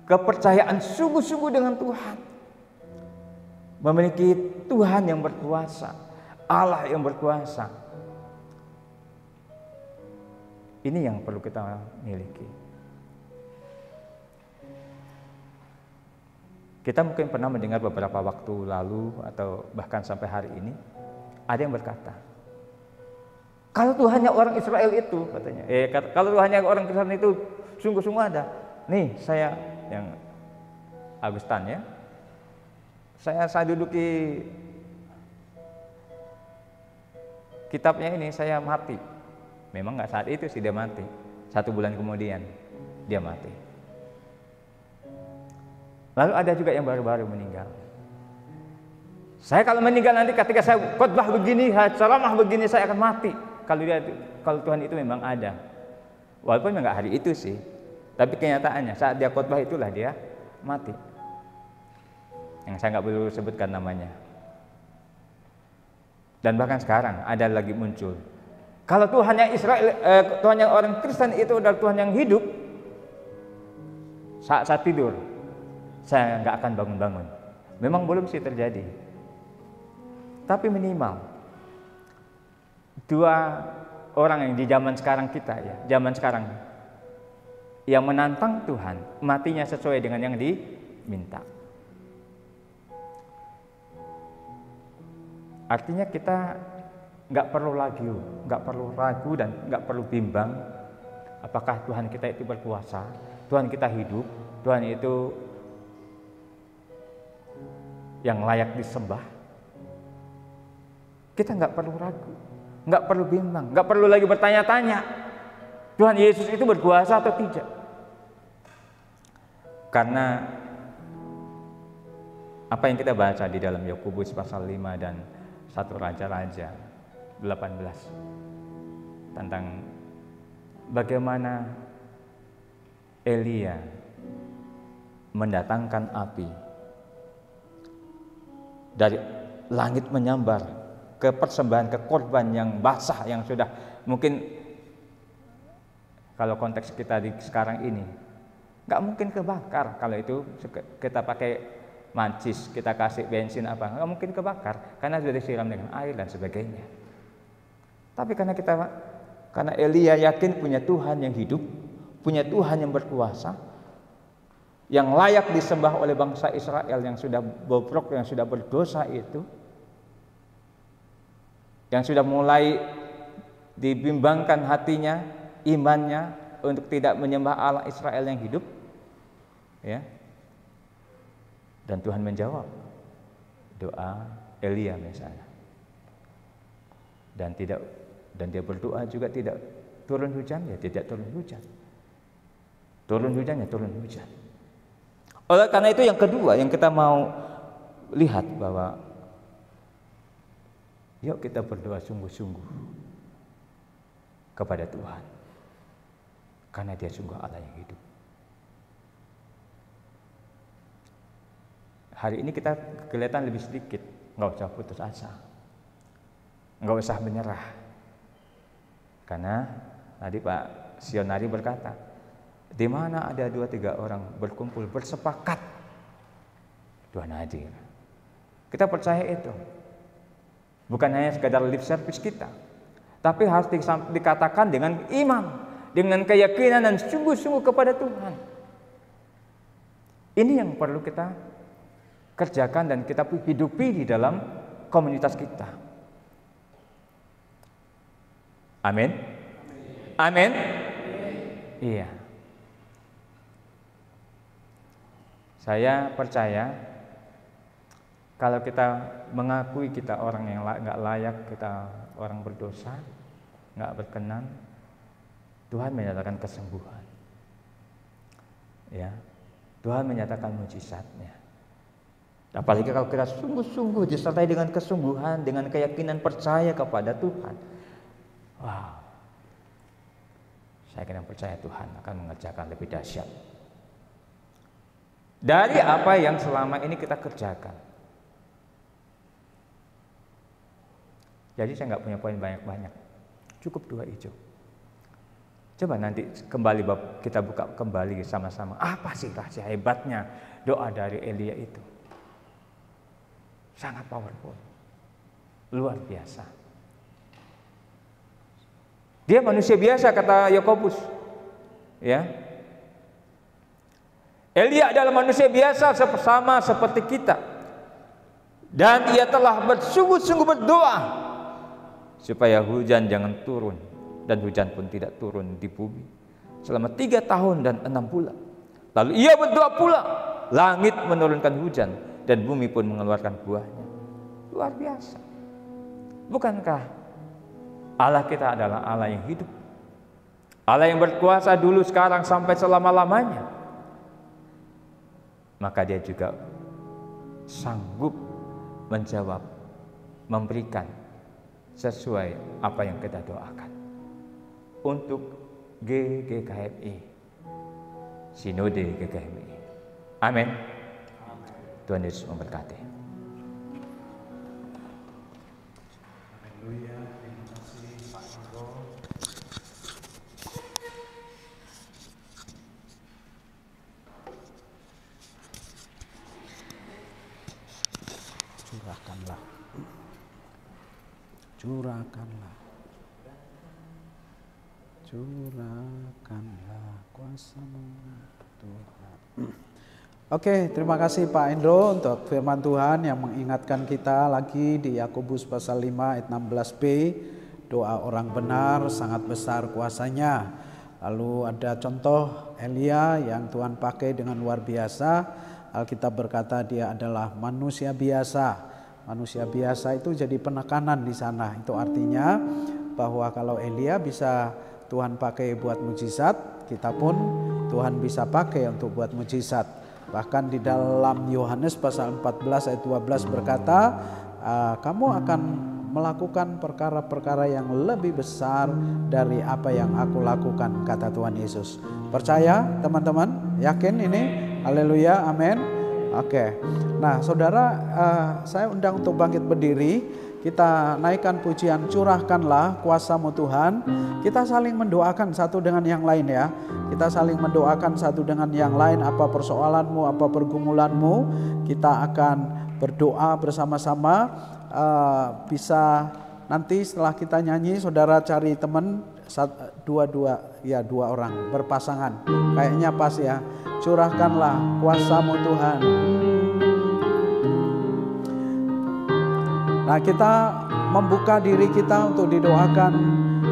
kepercayaan sungguh-sungguh dengan Tuhan, memiliki Tuhan yang berkuasa, Allah yang berkuasa. Ini yang perlu kita miliki. Kita mungkin pernah mendengar beberapa waktu lalu atau bahkan sampai hari ini ada yang berkata, kalau Tuhannya orang Israel itu katanya, kalau Tuhannya orang Kristen itu sungguh-sungguh ada. Nih saya yang Agustan ya, saya duduki kitabnya ini, saya mati. Memang nggak saat itu sih dia mati, 1 bulan kemudian dia mati. Lalu ada juga yang baru-baru meninggal. Saya kalau meninggal nanti ketika saya khotbah begini, ceramah begini, saya akan mati. Kalau Tuhan itu memang ada, walaupun nggak hari itu sih, tapi kenyataannya saat dia khotbah itulah dia mati. Yang saya nggak perlu sebutkan namanya. Dan bahkan sekarang ada lagi muncul. Kalau Tuhan yang Israel, Tuhan yang orang Kristen itu adalah Tuhan yang hidup, saat tidur, saya nggak akan bangun-bangun. Memang belum sih terjadi, tapi minimal 2 orang yang di zaman sekarang kita ya, zaman sekarang yang menantang Tuhan, matinya sesuai dengan yang diminta. Artinya kita nggak perlu ragu dan nggak perlu bimbang apakah Tuhan kita itu berkuasa, Tuhan kita hidup, Tuhan itu yang layak disembah, kita nggak perlu ragu, nggak perlu bimbang, nggak perlu lagi bertanya-tanya Tuhan Yesus itu berkuasa atau tidak. Karena apa yang kita baca di dalam Yakobus pasal 5 dan 1 Raja-Raja 18 tentang bagaimana Elia mendatangkan api dari langit menyambar ke persembahan, ke korban yang basah, yang sudah mungkin kalau konteks kita di sekarang ini nggak mungkin kebakar. Kalau itu kita pakai mancis, kita kasih bensin apa, nggak mungkin kebakar karena sudah disiram dengan air dan sebagainya. Tapi karena Elia yakin punya Tuhan yang hidup, punya Tuhan yang berkuasa, yang layak disembah oleh bangsa Israel yang sudah bobrok, yang sudah berdosa itu, yang sudah mulai dibimbangkan hatinya, imannya untuk tidak menyembah Allah Israel yang hidup, ya. Dan Tuhan menjawab doa Elia misalnya. Dan dia berdoa juga tidak turun hujan, ya tidak turun hujan. Turun hujan, ya turun hujan. Oleh karena itu yang kedua yang kita mau lihat bahwa yuk kita berdoa sungguh-sungguh kepada Tuhan. Karena Dia sungguh Allah yang hidup. Hari ini kita kelihatan lebih sedikit, nggak usah putus asa, nggak usah menyerah. Karena tadi Pak Sionari berkata, di mana ada 2-3 orang berkumpul bersepakat, Tuhan hadir. Kita percaya itu. Bukan hanya sekadar lip service kita, tapi harus dikatakan dengan iman, dengan keyakinan dan sungguh-sungguh kepada Tuhan. Ini yang perlu kita kerjakan dan kita hidupi di dalam komunitas kita. Amin. Amin. Iya. Saya percaya kalau kita mengakui kita orang yang nggak layak, kita orang berdosa, nggak berkenan, Tuhan menyatakan kesembuhan. Ya, Tuhan menyatakan mujizatnya. Apalagi kalau kita sungguh-sungguh disertai dengan kesungguhan, dengan keyakinan percaya kepada Tuhan. Wow. Saya kira percaya Tuhan akan mengerjakan lebih dahsyat dari apa yang selama ini kita kerjakan. Jadi saya nggak punya poin banyak-banyak, cukup 2 ijo. Coba nanti kembali kita buka kembali sama-sama. Apa sih rahasia hebatnya doa dari Elia itu? Sangat powerful, luar biasa. Dia manusia biasa, kata Yakobus, ya. Elia adalah manusia biasa sama seperti kita, dan ia telah bersungguh-sungguh berdoa supaya hujan jangan turun, dan hujan pun tidak turun di bumi selama 3 tahun dan 6 bulan. Lalu ia berdoa pula, langit menurunkan hujan dan bumi pun mengeluarkan buahnya. Luar biasa. Bukankah Allah kita adalah Allah yang hidup, Allah yang berkuasa dulu, sekarang, sampai selama-lamanya? Maka Dia juga sanggup menjawab, memberikan sesuai apa yang kita doakan untuk GKMI, Sinode GKMI. Amin. Tuhan Yesus memberkati. Haleluya, terima kasih Pak Indro. Curahkanlah, curahkanlah, curahkanlah kuasa-Mu Tuhan. Oke, terima kasih Pak Indro untuk firman Tuhan yang mengingatkan kita lagi di Yakobus pasal 5 ayat 16b. Doa orang benar sangat besar kuasanya. Lalu ada contoh Elia yang Tuhan pakai dengan luar biasa. Alkitab berkata dia adalah manusia biasa. Manusia biasa itu jadi penekanan di sana. Itu artinya bahwa kalau Elia bisa Tuhan pakai buat mujizat, kita pun Tuhan bisa pakai untuk buat mujizat. Bahkan di dalam Yohanes pasal 14 ayat 12 berkata, kamu akan melakukan perkara-perkara yang lebih besar dari apa yang aku lakukan, kata Tuhan Yesus. Percaya teman-teman? Yakin ini? Haleluya, amin. Oke. Nah saudara, saya undang untuk bangkit berdiri. Kita naikkan pujian curahkanlah kuasa-Mu Tuhan. Kita saling mendoakan satu dengan yang lain ya. Kita saling mendoakan satu dengan yang lain. Apa persoalanmu, apa pergumulanmu, kita akan berdoa bersama-sama. Bisa nanti setelah kita nyanyi, saudara cari teman dua orang berpasangan. Kayaknya pas ya. Curahkanlah kuasa-Mu Tuhan. Nah kita membuka diri kita untuk didoakan,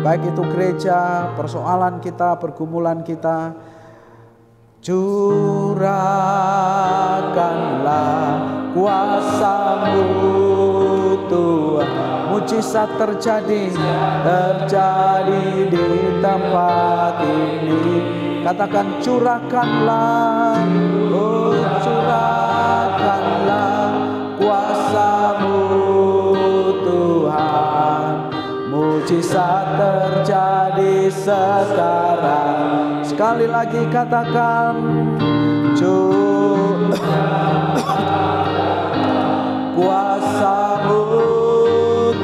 baik itu gereja, persoalan kita, pergumulan kita. Curahkanlah kuasa-Mu Tuhan, mujizat terjadi di tempat ini. Katakan curahkanlah, oh curahkanlah kuasa-Mu Tuhan, mujizat terjadi sekarang. Sekali lagi katakan kuasa-Mu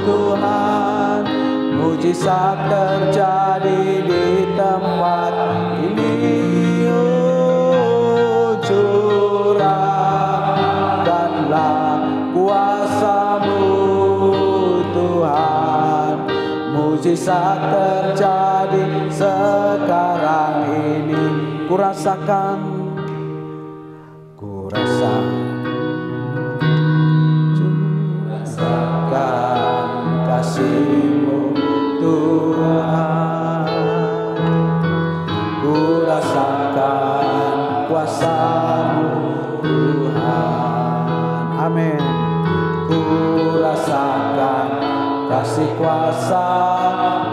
Tuhan, mujizat terjadi di tempat ini. Oh, curahkanlah kuasa-Mu Tuhan, mujizat terjadi sekarang ini. Kurasakan kasih-Mu Tuhan, ku rasakan kuasa-Mu Tuhan, amin. Ku rasakan kasih kuasa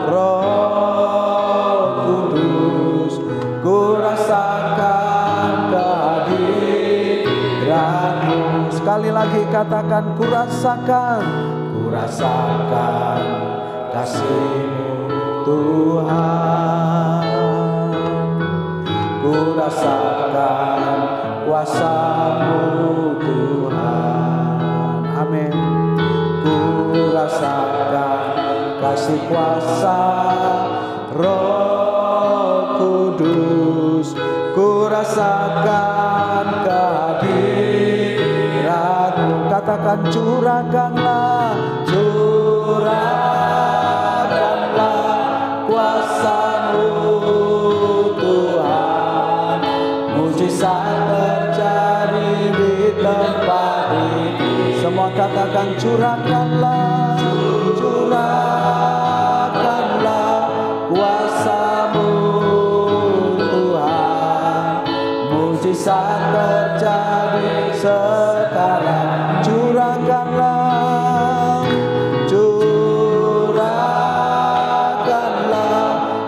Roh Kudus, ku rasakan kehadiran-Mu. Sekali lagi katakan ku rasakan kasih-Mu Tuhan, ku rasakan kuasa-Mu Tuhan, amin. Ku rasakan kasih kuasa Roh Kudus, ku rasakan kehadiran-Mu. Katakan curahkanlah kuasa-Mu Tuhan, mujizat terjadi di tempat ini. Semua katakan curahkanlah kuasa-Mu Tuhan, mujizat terjadi sekarang. Curahkanlah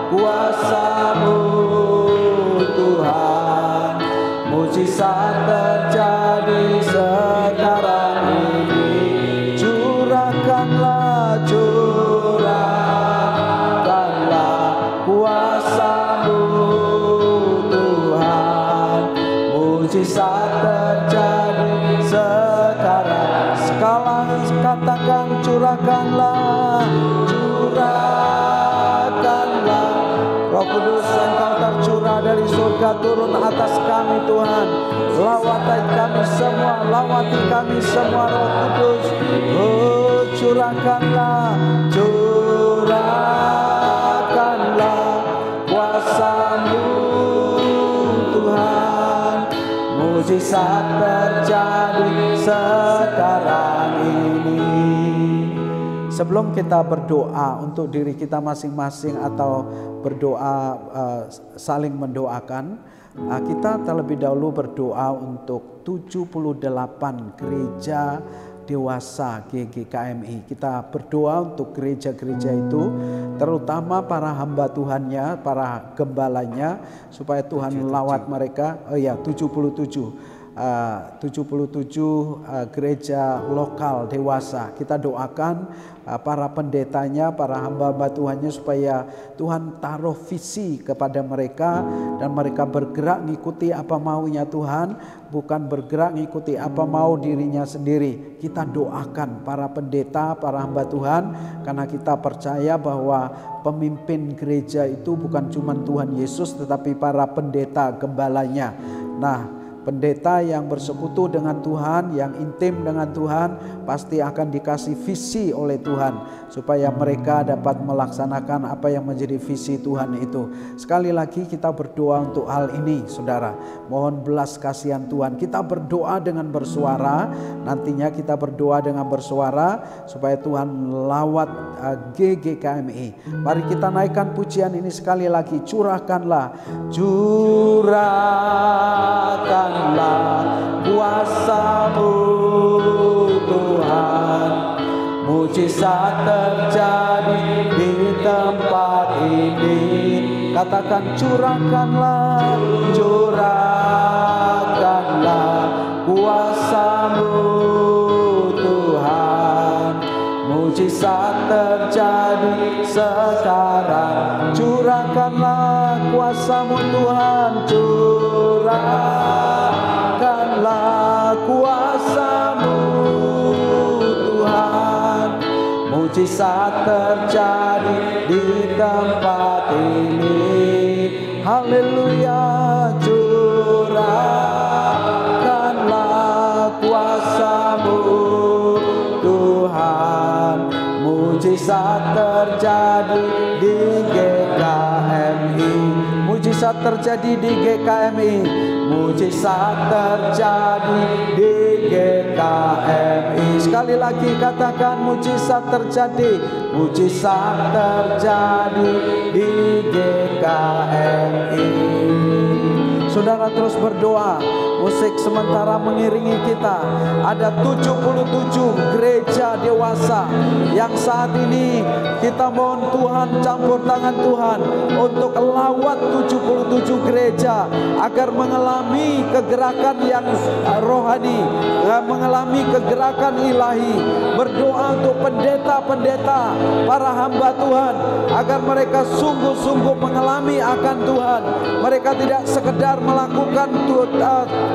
kuasa-Mu Tuhan, mujizat terjadi sekarang ini. Curahkanlah kuasa-Mu Tuhan, mujizat terjadi sekarang. Katakan curahkanlah Roh Kudus, Engkau tercurah dari surga, turun atas kami Tuhan. Lawati kami semua Roh Kudus. Oh curahkanlah kuasa-Mu Tuhan, mujizat terjadi sekarang ini. Sebelum kita berdoa untuk diri kita masing-masing atau berdoa saling mendoakan, Kita terlebih dahulu berdoa untuk 78 gereja dewasa GGKMI. Kita berdoa untuk gereja-gereja itu, terutama para hamba Tuhannya, para gembalanya, supaya Tuhan melawat mereka. 77 gereja lokal dewasa. Kita doakan para pendetanya, para hamba-hamba Tuhannya, supaya Tuhan taruh visi kepada mereka dan mereka bergerak ngikuti apa maunya Tuhan, bukan bergerak ngikuti apa mau dirinya sendiri. Kita doakan para pendeta, para hamba Tuhan, karena kita percaya bahwa pemimpin gereja itu bukan cuma Tuhan Yesus, tetapi para pendeta gembalanya. Nah, pendeta yang bersekutu dengan Tuhan, yang intim dengan Tuhan, pasti akan dikasih visi oleh Tuhan, supaya mereka dapat melaksanakan apa yang menjadi visi Tuhan itu. Sekali lagi kita berdoa untuk hal ini, saudara. Mohon belas kasihan Tuhan. Kita berdoa dengan bersuara. Nantinya kita berdoa dengan bersuara supaya Tuhan lawat GGKMI. Mari kita naikkan pujian ini sekali lagi. Curahkanlah kuasa-Mu Tuhan, mujizat terjadi di tempat ini. Katakan, curahkanlah kuasa-Mu Tuhan, mujizat terjadi sekarang. Curahkanlah kuasa-Mu Tuhan, curahkanlah kuasa-Mu Tuhan, mujizat terjadi di tempat ini. Haleluya, curahkanlah kuasa-Mu Tuhan, mujizat terjadi di GKMI. Mujizat terjadi di GKMI. Mujizat terjadi di GKMI. Sekali lagi katakan, mujizat terjadi. Mujizat terjadi di GKMI. Saudara terus berdoa. Musik sementara mengiringi kita. Ada 77 gereja dewasa yang saat ini kita mohon Tuhan campur tangan Tuhan untuk lawat 77 gereja agar mengalami kegerakan yang rohani, mengalami kegerakan ilahi. Berdoa untuk pendeta-pendeta, para hamba Tuhan, agar mereka sungguh-sungguh mengalami akan Tuhan. Mereka tidak sekedar melakukan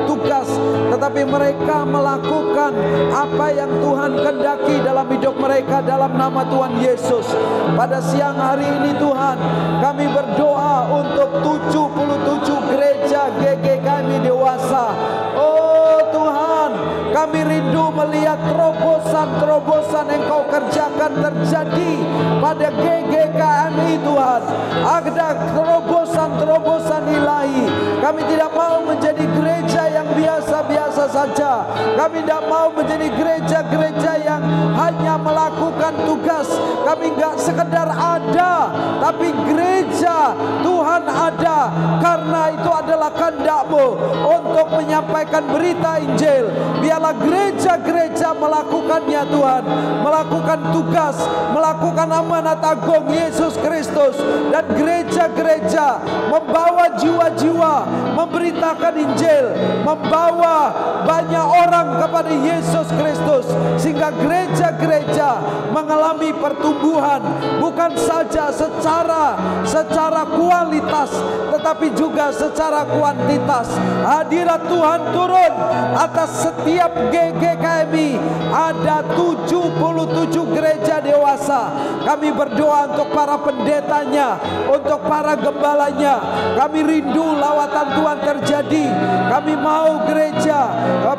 tugas, tetapi mereka melakukan apa yang Tuhan kehendaki dalam hidup mereka dalam nama Tuhan Yesus. Pada siang hari ini Tuhan, kami berdoa untuk 77 gereja GGKMI dewasa. Oh Tuhan, kami rindu melihat terobosan-terobosan yang Kau kerjakan terjadi pada GGKMI Tuhan. Ada terobosan-terobosan ilahi. Kami tidak mau menjadi gereja yang biasa-biasa saja. Kami tidak mau menjadi gereja-gereja yang hanya melakukan tugas. Kami enggak sekedar ada, tapi gereja Tuhan ada karena itu adalah kehendak-Mu untuk menyampaikan berita Injil. Biarlah gereja-gereja melakukannya Tuhan, melakukan tugas, melakukan amanat agung Yesus Kristus, dan gereja-gereja membawa jiwa-jiwa, memberitakan Injil, membawa banyak orang kepada Yesus Kristus, sehingga gereja-gereja mengalami pertumbuhan bukan saja secara kualitas, tetapi juga secara kuantitas. Hadirat Tuhan turun atas setiap GGKMI. Ada 77 gereja dewasa. Kami berdoa untuk para pendetanya, untuk para gembalanya. Kami rindu lawatan Tuhan terjadi. Kami mau gereja,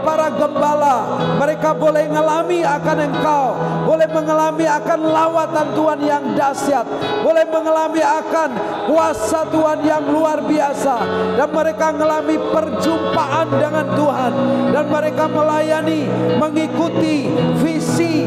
para gembala, mereka mereka boleh mengalami akan Engkau, boleh mengalami akan lawatan Tuhan yang dahsyat, boleh mengalami akan kuasa Tuhan yang luar biasa, dan mereka mengalami perjumpaan dengan Tuhan, dan mereka melayani, mengikuti visi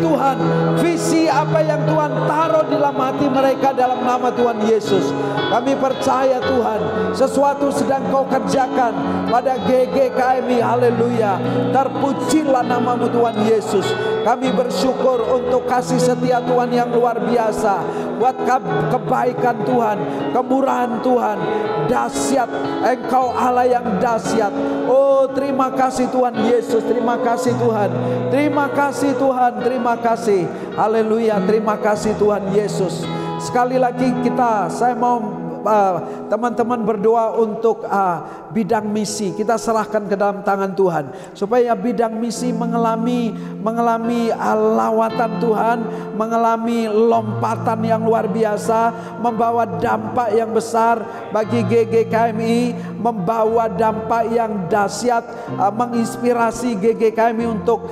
Tuhan, visi apa yang Tuhan taruh di dalam hati mereka dalam nama Tuhan Yesus. Kami percaya Tuhan, sesuatu sedang Kau kerjakan pada GGKMI. Haleluya. Terpujilah namamu Tuhan Yesus. Kami bersyukur untuk kasih setia Tuhan yang luar biasa, buat kebaikan Tuhan, kemurahan Tuhan, dahsyat. Engkau Allah yang dahsyat. Oh, terima kasih Tuhan Yesus. Terima kasih Tuhan. Terima kasih Tuhan. Terima kasih. Haleluya. Terima kasih Tuhan Yesus. Sekali lagi saya mau teman-teman berdoa untuk bidang misi. Kita serahkan ke dalam tangan Tuhan, supaya bidang misi mengalami lawatan Tuhan, mengalami lompatan yang luar biasa, membawa dampak yang besar bagi GGKMI, membawa dampak yang dahsyat, menginspirasi GGKMI untuk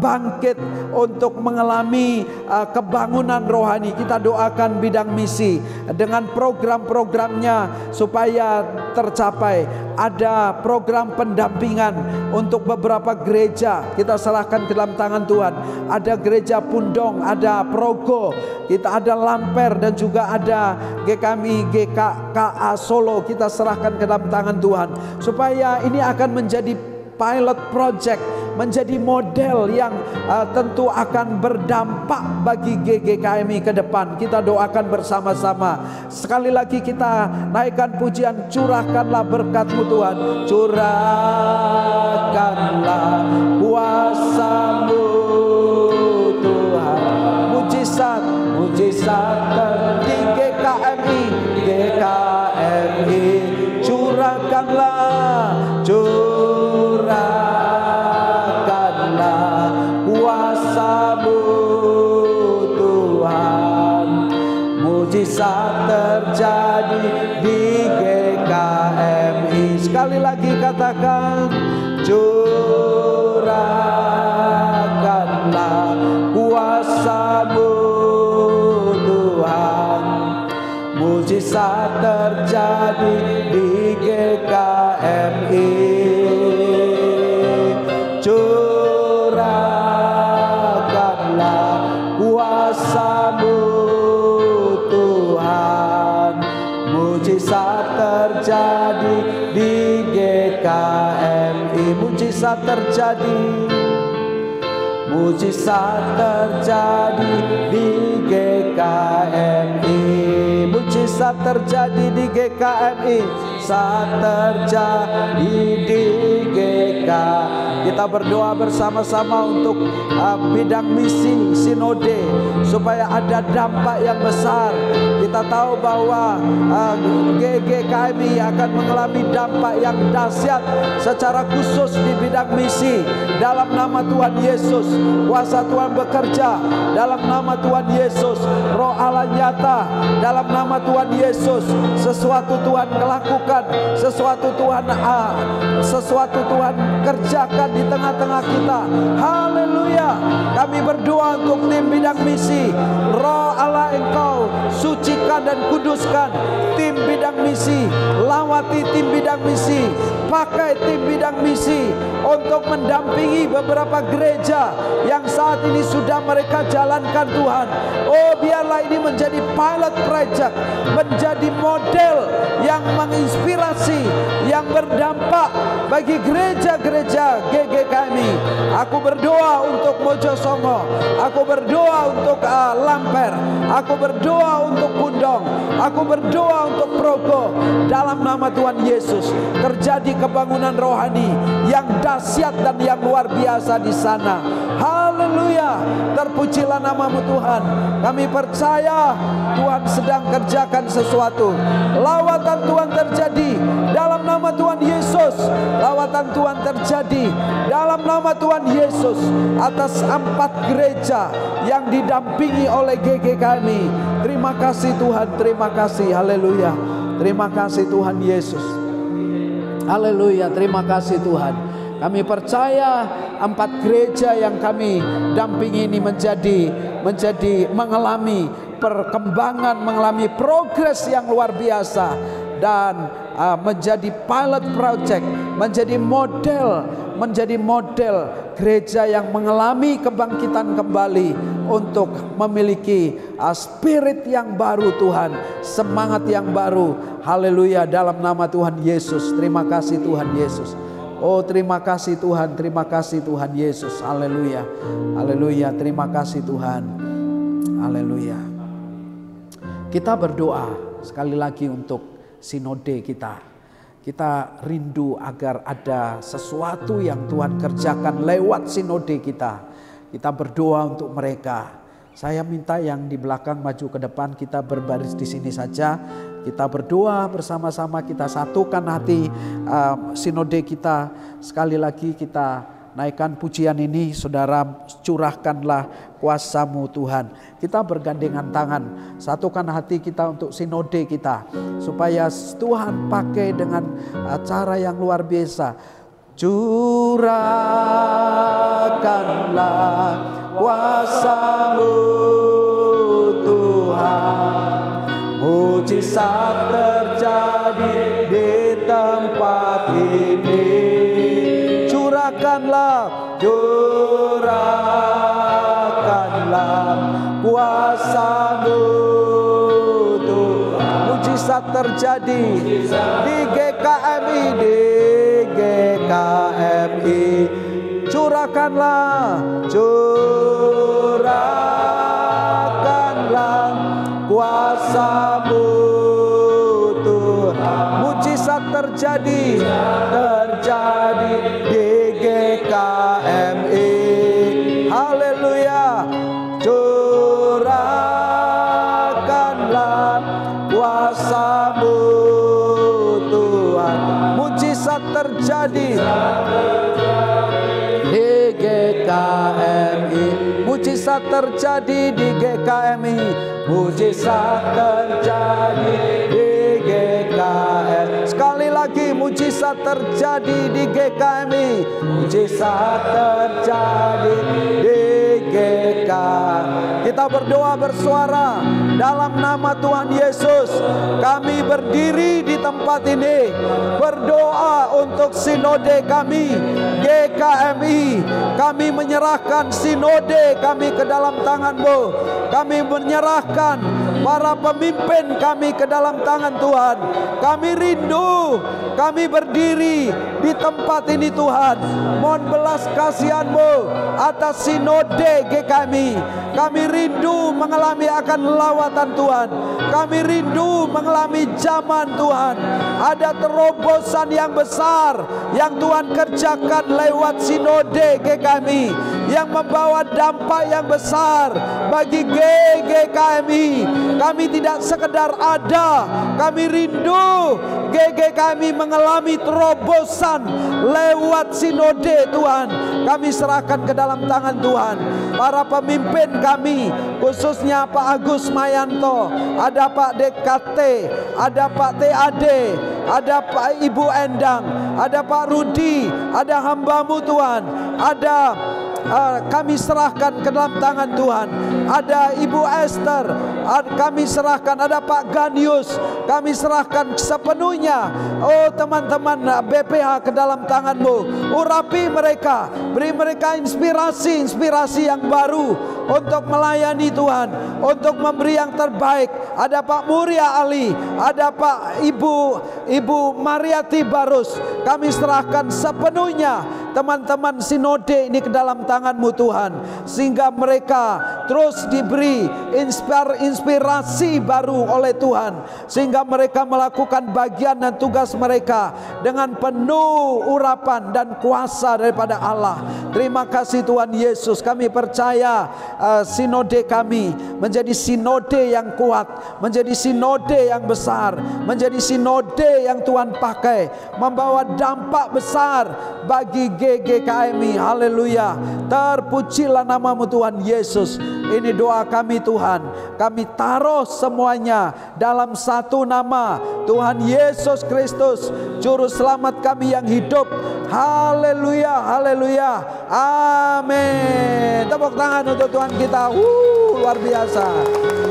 bangkit, untuk mengalami kebangunan rohani. Kita doakan bidang misi dengan program-programnya supaya tercapai. Ada program pendampingan untuk beberapa gereja, kita serahkan ke dalam tangan Tuhan. Ada gereja Pundong, ada Progo, kita ada Lamper, dan juga ada GKMI GKKA Solo. Kita serahkan ke dalam tangan Tuhan, supaya ini akan menjadi pilot project, menjadi model yang tentu akan berdampak bagi GGKMI ke depan. Kita doakan bersama-sama. Sekali lagi kita naikkan pujian, curahkanlah berkat-Mu Tuhan, curahkanlah kuasa-Mu Tuhan, mujizat di GKMI, curahkanlah kuasa-Mu Tuhan, mujizat terjadi di GKMI. Sekali lagi katakan, curahkanlah kuasa-Mu Tuhan, mujizat terjadi di GKMI. Curahkanlah kuasa-Mu Tuhan, mujizat terjadi di GKMI. Mujizat terjadi di GKMI. Mujizat terjadi di GKMI, saat terjadi di GKMI. Kita berdoa bersama-sama untuk bidang misi sinode, supaya ada dampak yang besar. Kita tahu bahwa GGKMI akan mengalami dampak yang dahsyat secara khusus di bidang misi. Dalam nama Tuhan Yesus, kuasa Tuhan bekerja. Dalam nama Tuhan Yesus, Roh Allah nyata. Dalam nama Tuhan Yesus, sesuatu Tuhan lakukan, sesuatu Tuhan kerjakan di tengah-tengah kita. Haleluya. Kami berdoa untuk tim bidang misi. Roh Allah, Engkau sucikan dan kuduskan tim bidang misi. Lawati tim bidang misi, pakai tim bidang misi untuk mendampingi beberapa gereja yang saat ini sudah mereka jalankan Tuhan. Oh, biarlah ini menjadi pilot project, menjadi model yang menginspirasi, yang berdampak bagi gereja-gereja GGKMI. Aku berdoa untuk Mojosongo, aku berdoa untuk Lamper, aku berdoa untuk Pundong, aku berdoa untuk Progo. Dalam nama Tuhan Yesus, terjadi kebangunan rohani yang dahsyat dan yang luar biasa di sana. Haleluya. Terpujilah namamu Tuhan. Kami percaya Tuhan sedang kerjakan sesuatu. Lawatan Tuhan terjadi dalam nama Tuhan Yesus. Lawatan Tuhan terjadi dalam nama Tuhan Yesus atas 4 gereja yang didampingi oleh GGKMI. Terima kasih Tuhan, terima kasih. Haleluya. Terima kasih Tuhan Yesus. Haleluya, terima kasih Tuhan. Kami percaya 4 gereja yang kami dampingi ini menjadi mengalami perkembangan, mengalami progres yang luar biasa, dan menjadi pilot project, menjadi model gereja yang mengalami kebangkitan kembali untuk memiliki spirit yang baru Tuhan, semangat yang baru. Haleluya, dalam nama Tuhan Yesus. Terima kasih Tuhan Yesus. Oh, terima kasih Tuhan, terima kasih Tuhan Yesus. Haleluya, haleluya, terima kasih Tuhan. Haleluya. Kita berdoa sekali lagi untuk sinode kita. Kita rindu agar ada sesuatu yang Tuhan kerjakan lewat sinode kita. Kita berdoa untuk mereka. Saya minta yang di belakang maju ke depan, kita berbaris di sini saja. Kita berdoa bersama-sama, kita satukan hati sinode kita. Sekali lagi kita naikkan pujian ini, saudara, curahkanlah kuasa-Mu Tuhan. Kita bergandengan tangan, satukan hati kita untuk sinode kita, supaya Tuhan pakai dengan cara yang luar biasa. Curahkanlah kuasa-Mu Tuhan, mujizat terjadi di tempat ini. Curahkanlah kuasa-Mu Tuhan, mujizat terjadi di GKMI, curahkanlah kuasa-Mu Tuhan, mujizat terjadi di GKMI. Haleluya, curahkanlah kuasa-Mu Tuhan, mujizat terjadi di GKMI, mujizat terjadi di GKMI, mujizat terjadi di GKMI. Sekali lagi, mujizat terjadi di GKMI, mujizat terjadi di GKMI. Kita berdoa bersuara dalam nama Tuhan Yesus. Kami berdiri di tempat ini berdoa untuk sinode kami GKMI. Kami menyerahkan sinode kami ke dalam tangan-Mu. Kami menyerahkan para pemimpin kami ke dalam tangan Tuhan. Kami rindu, kami berdiri di tempat ini Tuhan. Mohon belas kasihan-Mu atas sinode GKMI. Kami rindu mengalami akan lawatan Tuhan. Kami rindu mengalami zaman Tuhan. Ada terobosan yang besar yang Tuhan kerjakan lewat sinode GKMI, yang membawa dampak yang besar bagi GKMI. Kami tidak sekedar ada, kami rindu GKMI mengalami terobosan lewat sinode Tuhan. Kami serahkan ke dalam tangan Tuhan. Para pemimpin kami, khususnya Pak Agus Mayanto, ada Pak DKT, ada Pak TAD, ada Pak Ibu Endang, ada Pak Rudi, ada hamba-Mu Tuhan, ada kami serahkan ke dalam tangan Tuhan. Ada Ibu Esther, kami serahkan. Ada Pak Ganius, kami serahkan sepenuhnya. Oh teman-teman BPH, ke dalam tangan-Mu. Urapi mereka, beri mereka inspirasi yang baru untuk melayani Tuhan, untuk memberi yang terbaik. Ada Pak Muria Ali, ada Pak Ibu Mariati Barus. Kami serahkan sepenuhnya teman-teman sinode ini ke dalam tangan-Mu Tuhan, sehingga mereka terus diberi inspirasi baru oleh Tuhan, sehingga mereka melakukan bagian dan tugas mereka dengan penuh urapan dan kuasa daripada Allah. Terima kasih Tuhan Yesus. Kami percaya sinode kami menjadi sinode yang kuat, menjadi sinode yang besar, menjadi sinode yang Tuhan pakai membawa dampak besar bagi GGKMI. Haleluya. Terpujilah namamu Tuhan Yesus. Ini doa kami Tuhan. Kami taruh semuanya dalam satu nama, Tuhan Yesus Kristus, Juru Selamat kami yang hidup. Haleluya, haleluya, amin. Tepuk tangan untuk Tuhan kita. Luar biasa.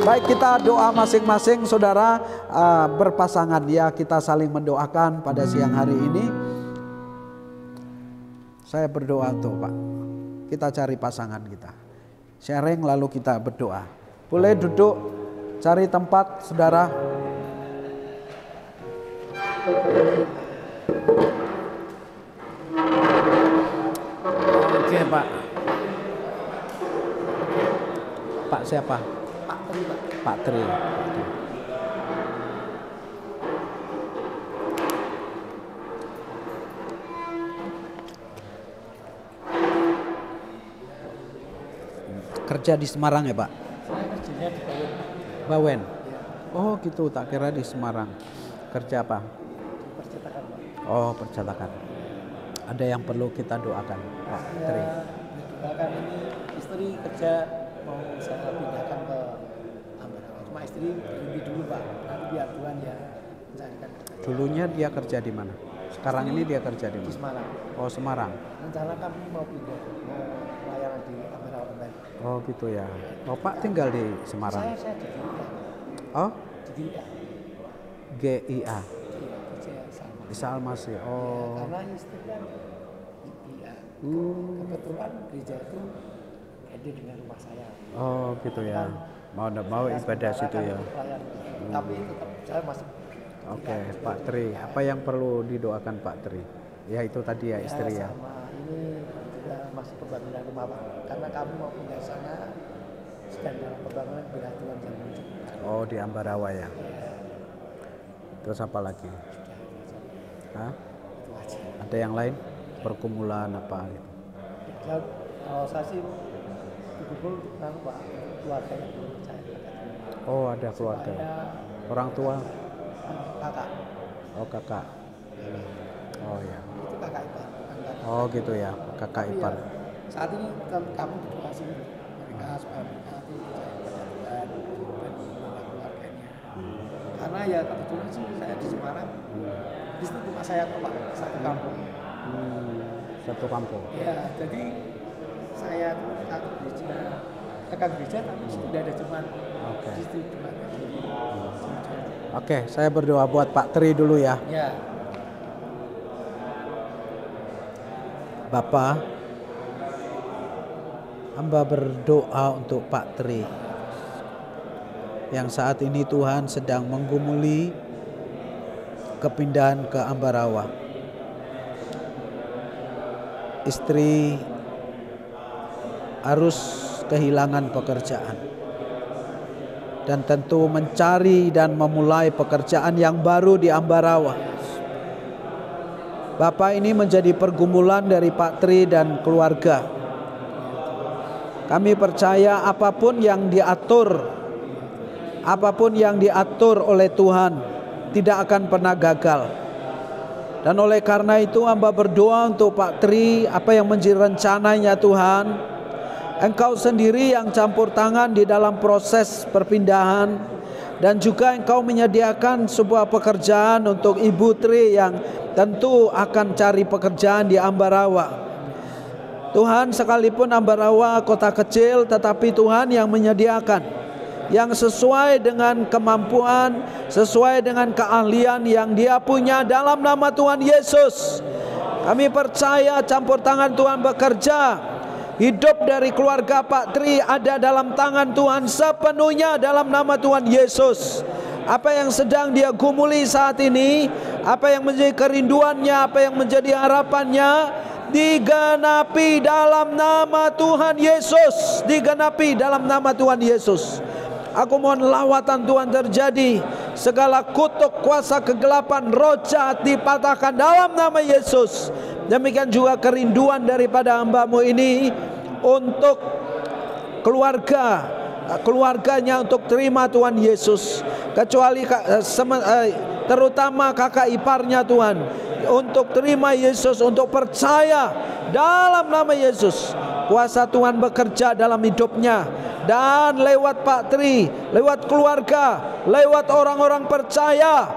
Baik, kita doa masing-masing saudara, berpasangan ya, kita saling mendoakan pada siang hari ini. Saya berdoa tuh Pak, kita cari pasangan kita, sharing lalu kita berdoa. Boleh duduk, cari tempat saudara. Oke Pak. Pak siapa? Pak Tri. Kerja di Semarang ya Pak? Saya kerjanya di Bawen. Oh gitu, tak kira di Semarang. Kerja apa? percetakan, Pak. Oh, percetakan. Ada yang perlu kita doakan Pak Tri? Doakan ini istri kerja mau saya pindahkan ke Ambarawa. Cuma istri berhenti dulu Pak. Nanti biar Tuhan ya mencarikan. Dulunya dia kerja di mana? Sekarang ini dia kerja di Di mana? Semarang. Oh, Semarang. Rencana kami mau pindah, mau pelayanan di Ambarawa kembali. Oh gitu ya. Oh Pak tinggal di Semarang. Saya di GIA. Oh, Di GIA. GIA. Iya, kerja sama. Di Salmasi. Oh. Karena istri kan di GIA. Kebetulan gereja itu ada dengan rumah saya. Oh gitu ya. Mau ibadah situ ya. Tapi tetap saya masih. Oke, Pak Tri. Apa yang perlu didoakan Pak Tri? Ya itu tadi ya istri ya. Sama ini juga masih pembangunan rumah Pak. Karena kami mau pindah sana sedang dalam pembangunan bila Tuhan yang menunjukkan. Oh di Ambarawa ya. Terus apa lagi? Hah? Itu aja. Ada yang lain? Pergumulan apa gitu? Ya, kalau saya sih betul-betul Pak keluarganya belum percaya pada Tuhan. Oh ada keluarga. Orang tua? Kakak. Oh kakak. Oh ya. Itu kakak ipar. Bukan kakak. Oh gitu ya, kakak ipar. Iya. Saat ini kami berdoa sini mereka supaya mereka itu percaya pada Tuhan dan mengelola keluarganya. Karena ya kebetulan sih saya di Semarang, di situ rumah saya kok Pak, satu kampung. Satu kampung. Ya, jadi saya tuh akan gereja tapi sudah ada cuman Oke. di situ cuman. Oke, saya berdoa buat Pak Tri dulu ya. Ya, Bapak, hamba berdoa untuk Pak Tri yang saat ini Tuhan sedang menggumuli kepindahan ke Ambarawa. Istri harus kehilangan pekerjaan dan tentu mencari dan memulai pekerjaan yang baru di Ambarawa. Bapak, ini menjadi pergumulan dari Pak Tri dan keluarga. Kami percaya apapun yang diatur oleh Tuhan tidak akan pernah gagal. Dan oleh karena itu hamba berdoa untuk Pak Tri, apa yang menjadi rencananya Tuhan, Engkau sendiri yang campur tangan di dalam proses perpindahan, dan juga Engkau menyediakan sebuah pekerjaan untuk Ibu Tri yang tentu akan cari pekerjaan di Ambarawa. Tuhan, sekalipun Ambarawa kota kecil, tetapi Tuhan yang menyediakan yang sesuai dengan kemampuan, sesuai dengan keahlian yang dia punya dalam nama Tuhan Yesus. Kami percaya campur tangan Tuhan bekerja. Hidup dari keluarga Pak Tri ada dalam tangan Tuhan sepenuhnya dalam nama Tuhan Yesus. Apa yang sedang dia gumuli saat ini, apa yang menjadi kerinduannya, apa yang menjadi harapannya, digenapi dalam nama Tuhan Yesus. Digenapi dalam nama Tuhan Yesus. Aku mohon lawatan Tuhan terjadi. Segala kutuk kuasa kegelapan roh jahat dipatahkan dalam nama Yesus. Demikian juga kerinduan daripada hamba-Mu ini untuk keluarganya untuk terima Tuhan Yesus. Kecuali terutama kakak iparnya Tuhan, untuk terima Yesus, untuk percaya dalam nama Yesus. Kuasa Tuhan bekerja dalam hidupnya, dan lewat Pak Tri, lewat keluarga, lewat orang-orang percaya,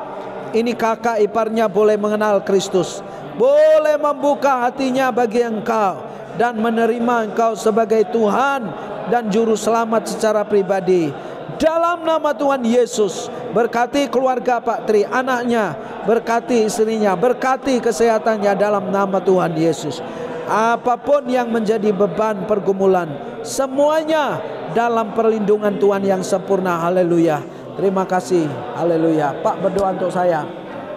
ini kakak iparnya boleh mengenal Kristus, boleh membuka hatinya bagi Engkau dan menerima Engkau sebagai Tuhan dan Juru Selamat secara pribadi. Dalam nama Tuhan Yesus, berkati keluarga Pak Tri, anaknya, berkati istrinya, berkati kesehatannya dalam nama Tuhan Yesus. Apapun yang menjadi beban pergumulan, semuanya dalam perlindungan Tuhan yang sempurna. Haleluya. Terima kasih. Haleluya. Pak, berdoa untuk saya,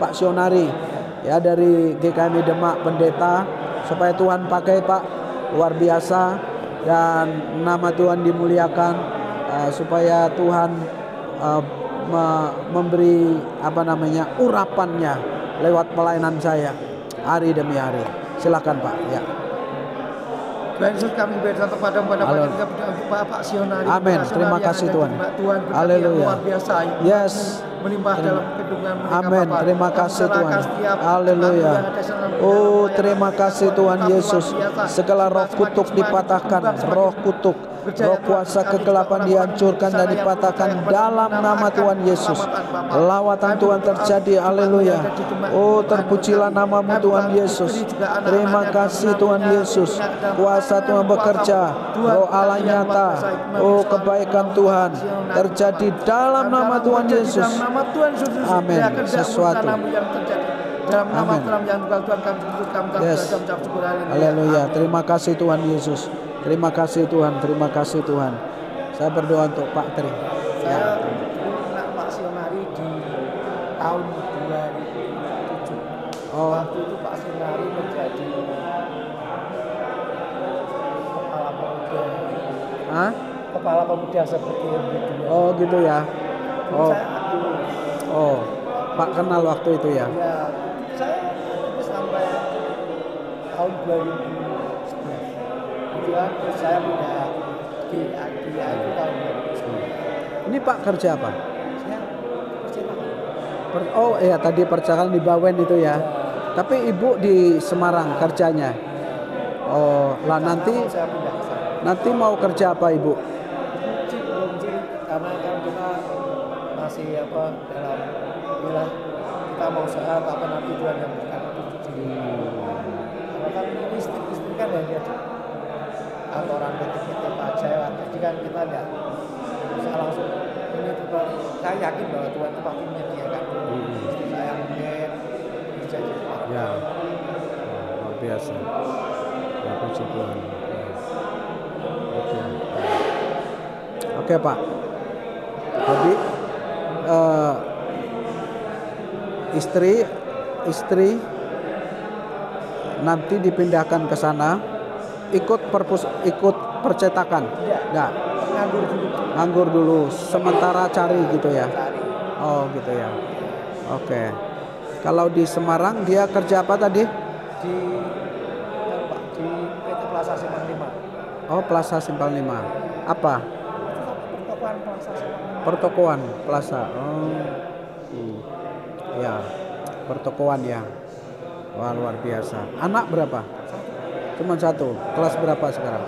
Pak Sionari, ya, dari GKMI Demak, pendeta, supaya Tuhan pakai Pak luar biasa dan nama Tuhan dimuliakan, supaya Tuhan memberi urapannya lewat pelayanan saya hari demi hari. Silakan Pak. Ya. Tuhan Yesus, kami berdoa kepada Pak Sionari. Amin. Terima kasih Tuhan. Tuhan haleluya. Luar biasa. Yes. Melimpah dalam kehidupan mereka. Amin. Terima kasih Tuhan. Haleluya. Oh, terima kasih Tuhan Yesus. Segala roh kutuk dipatahkan, roh kutuk, roh kuasa kegelapan dihancurkan dan dipatahkan dalam nama Tuhan Yesus. Lawatan Tuhan terjadi. Haleluya. Oh, terpujilah namamu Tuhan Yesus. Terima kasih Tuhan Yesus. Kuasa Tuhan bekerja, roh Allah nyata. Oh, kebaikan Tuhan terjadi dalam nama Tuhan Yesus. Amin. Sesuatu. Dalam nama Tuhan yang Tuhan kami syukur, yes. Haleluya. Terima kasih Tuhan Yesus. Terima kasih Tuhan. Terima kasih Tuhan. Saya berdoa untuk Pak Tri. Saya kenal Pak Sionari di tahun 2007. Waktu itu Pak Sionari menjadi kepala pemuda. Kepala pemuda seperti itu. Oh gitu ya. Oh, Pak kenal waktu itu ya? Ya, saya itu sampai tahun 2011. Kemudian saya pindah di itu tahun 2011. Ini Pak kerja apa? Saya percetakan. Oh iya, tadi percetakan di Bawen itu ya. Tapi Ibu di Semarang kerjanya. Oh, lah nanti mau kerja apa Ibu? Belum karena kan kita masih dalam wilayah kita mau usaha apa nanti Tuhan yang berikan petunjuk. Karena kan ini istri kan hanya di kantoran PT pajak, jadi kan kita tidak bisa langsung ini tuh. Saya yakin bahwa Tuhan itu pasti menyediakan. Saya mungkin bisa juga. Ya, luar biasa. Ya, puji Tuhan. Oke Pak. Jadi istri nanti dipindahkan ke sana, ikut percetakan. Enggak. Nganggur dulu. Sementara cari gitu ya. Oh gitu ya. Oke. Kalau di Semarang dia kerja apa tadi? Di PT Plaza Simpang 5. Oh, Plaza Simpang 5. Apa? Pertokoan Plaza Simpang 5. Pertokoan Plaza. Oh. Ya, pertokoan ya. Wah, luar biasa. Anak berapa? Cuma satu. Kelas berapa sekarang?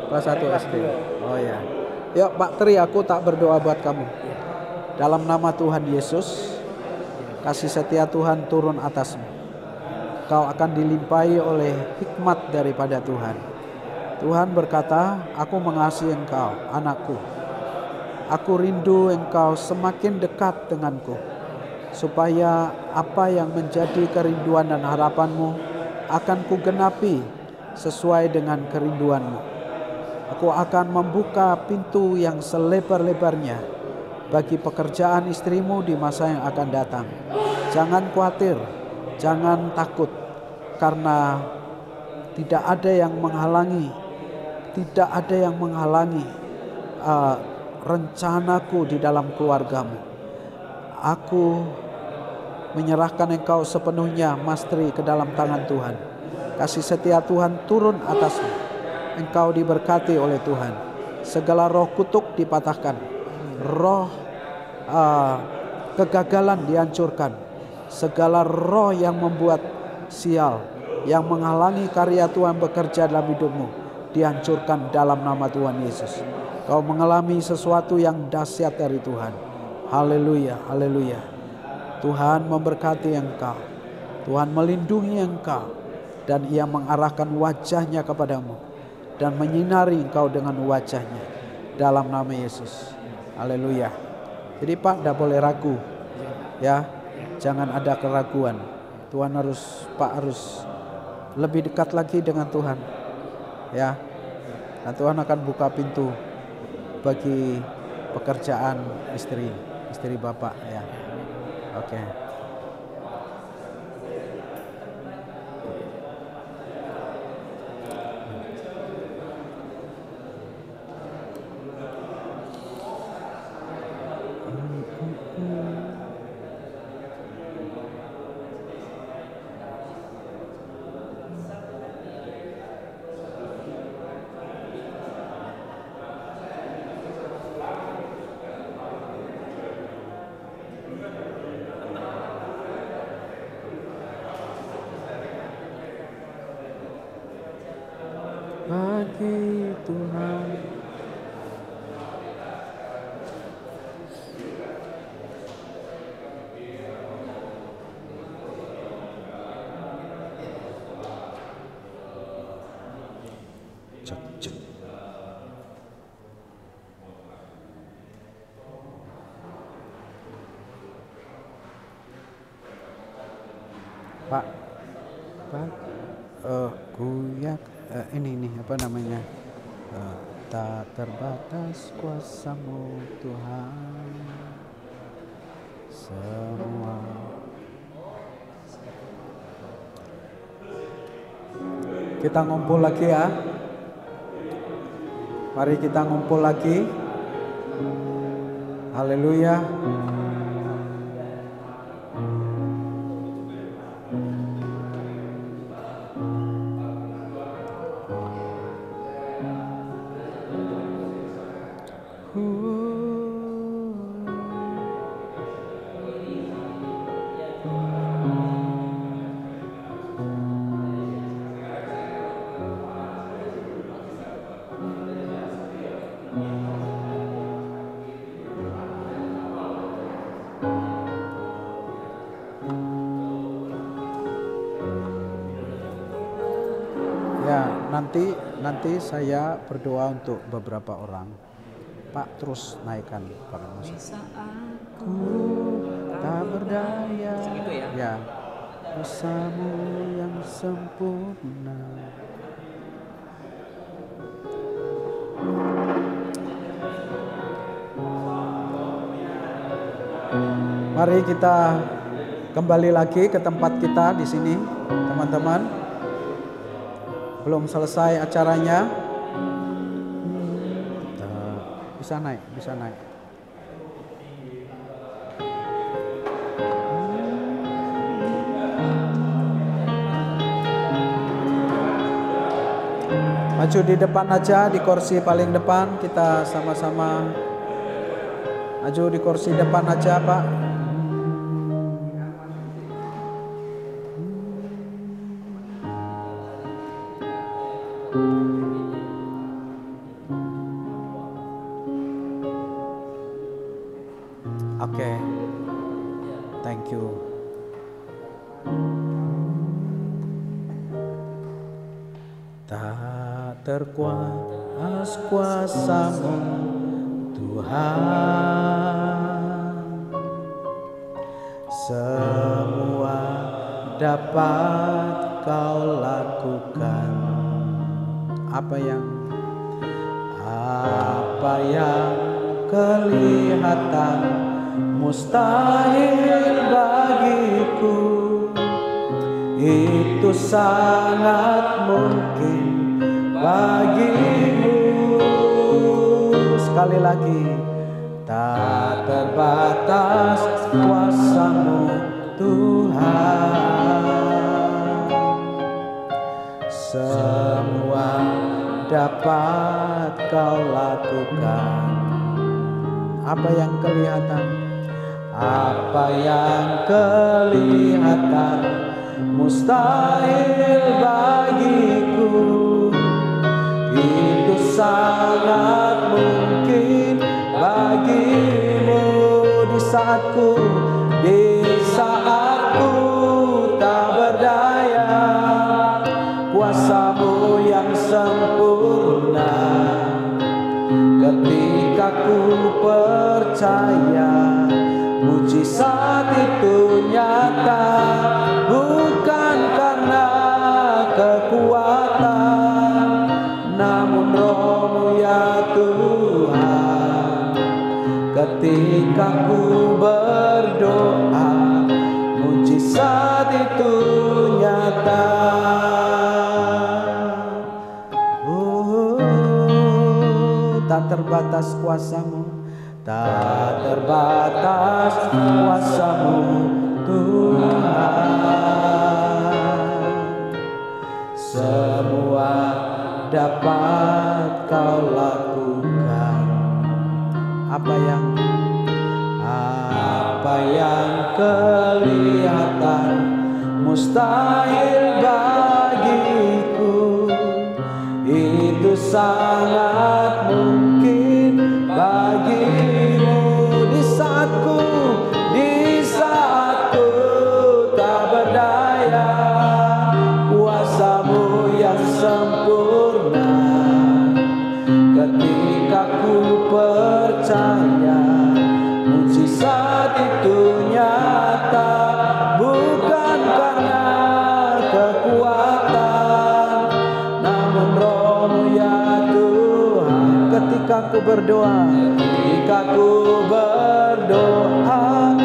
Kelas 1 SD. Oh ya. Yuk Pak Tri, aku tak berdoa buat kamu. Dalam nama Tuhan Yesus, kasih setia Tuhan turun atasmu. Kau akan dilimpahi oleh hikmat daripada Tuhan. Tuhan berkata, aku mengasihi engkau, anakku. Aku rindu engkau semakin dekat denganku, supaya apa yang menjadi kerinduan dan harapanmu akan kugenapi sesuai dengan kerinduanmu. Aku akan membuka pintu yang selebar-lebarnya bagi pekerjaan istrimu di masa yang akan datang. Jangan khawatir, jangan takut, karena tidak ada yang menghalangi rencanaku di dalam keluargamu. Aku menyerahkan engkau sepenuhnya, Mas Tri, ke dalam tangan Tuhan. Kasih setia Tuhan turun atasmu. Engkau diberkati oleh Tuhan. Segala roh kutuk dipatahkan. Roh kegagalan dihancurkan. Segala roh yang membuat sial, yang menghalangi karya Tuhan bekerja dalam hidupmu, dihancurkan dalam nama Tuhan Yesus. Kau mengalami sesuatu yang dahsyat dari Tuhan. Haleluya, haleluya. Tuhan memberkati engkau. Tuhan melindungi engkau. Dan Ia mengarahkan wajahnya kepadamu. Dan menyinari engkau dengan wajahnya. Dalam nama Yesus. Haleluya. Jadi Pak, tidak boleh ragu. Ya, jangan ada keraguan. Pak harus lebih dekat lagi dengan Tuhan. Ya. Dan Tuhan akan buka pintu bagi pekerjaan istri Bapak ya. Oke. Bagi Tuhan cek. Pak Guyak ini apa namanya, tak terbatas kuasa-Mu Tuhan, semua kita ngumpul lagi ya. Mari kita ngumpul lagi. Haleluya. Ya, nanti saya berdoa untuk beberapa orang. Pak, terus naikkan para musik. Aku tak berdaya. Ya, bersama yang sempurna. Mari kita kembali lagi ke tempat kita di sini, teman-teman. Belum selesai acaranya. Bisa naik. Maju di depan aja, di kursi paling depan. Kita sama-sama maju di kursi depan aja, Pak. Oke, thank you. Tak terkuas kuasa-Mu Tuhan, semua dapat Kau lakukan. Apa yang kelihatan mustahil bagiku, itu sangat mungkin bagimu. Sekali lagi, tak terbatas kuasa-Mu Tuhan, semua dapat kau lakukan. Apa yang kelihatan? Apa yang kelihatan mustahil bagiku, itu sangat mungkin bagimu. Di saatku tak berdaya, kuasamu yang sempurna. Ketika ku percaya mujizat itu nyata, bukan karena kekuatan, namun Roh-Mu ya Tuhan. Ketika ku berdoa, mujizat itu nyata. Tak terbatas kuasa-Mu, tak terbatas kuasa-Mu Tuhan. Semua dapat kau lakukan. Apa yang kelihatan mustahil bagiku, itu sangat mungkin bagimu. Di saatku tak berdaya, kuasa-Mu yang sempurna. Ketika ku percaya mujizat itu nyata, bukan karena kekuatan, namun Roh-Mu ya Tuhan. Ketika ku berdoa,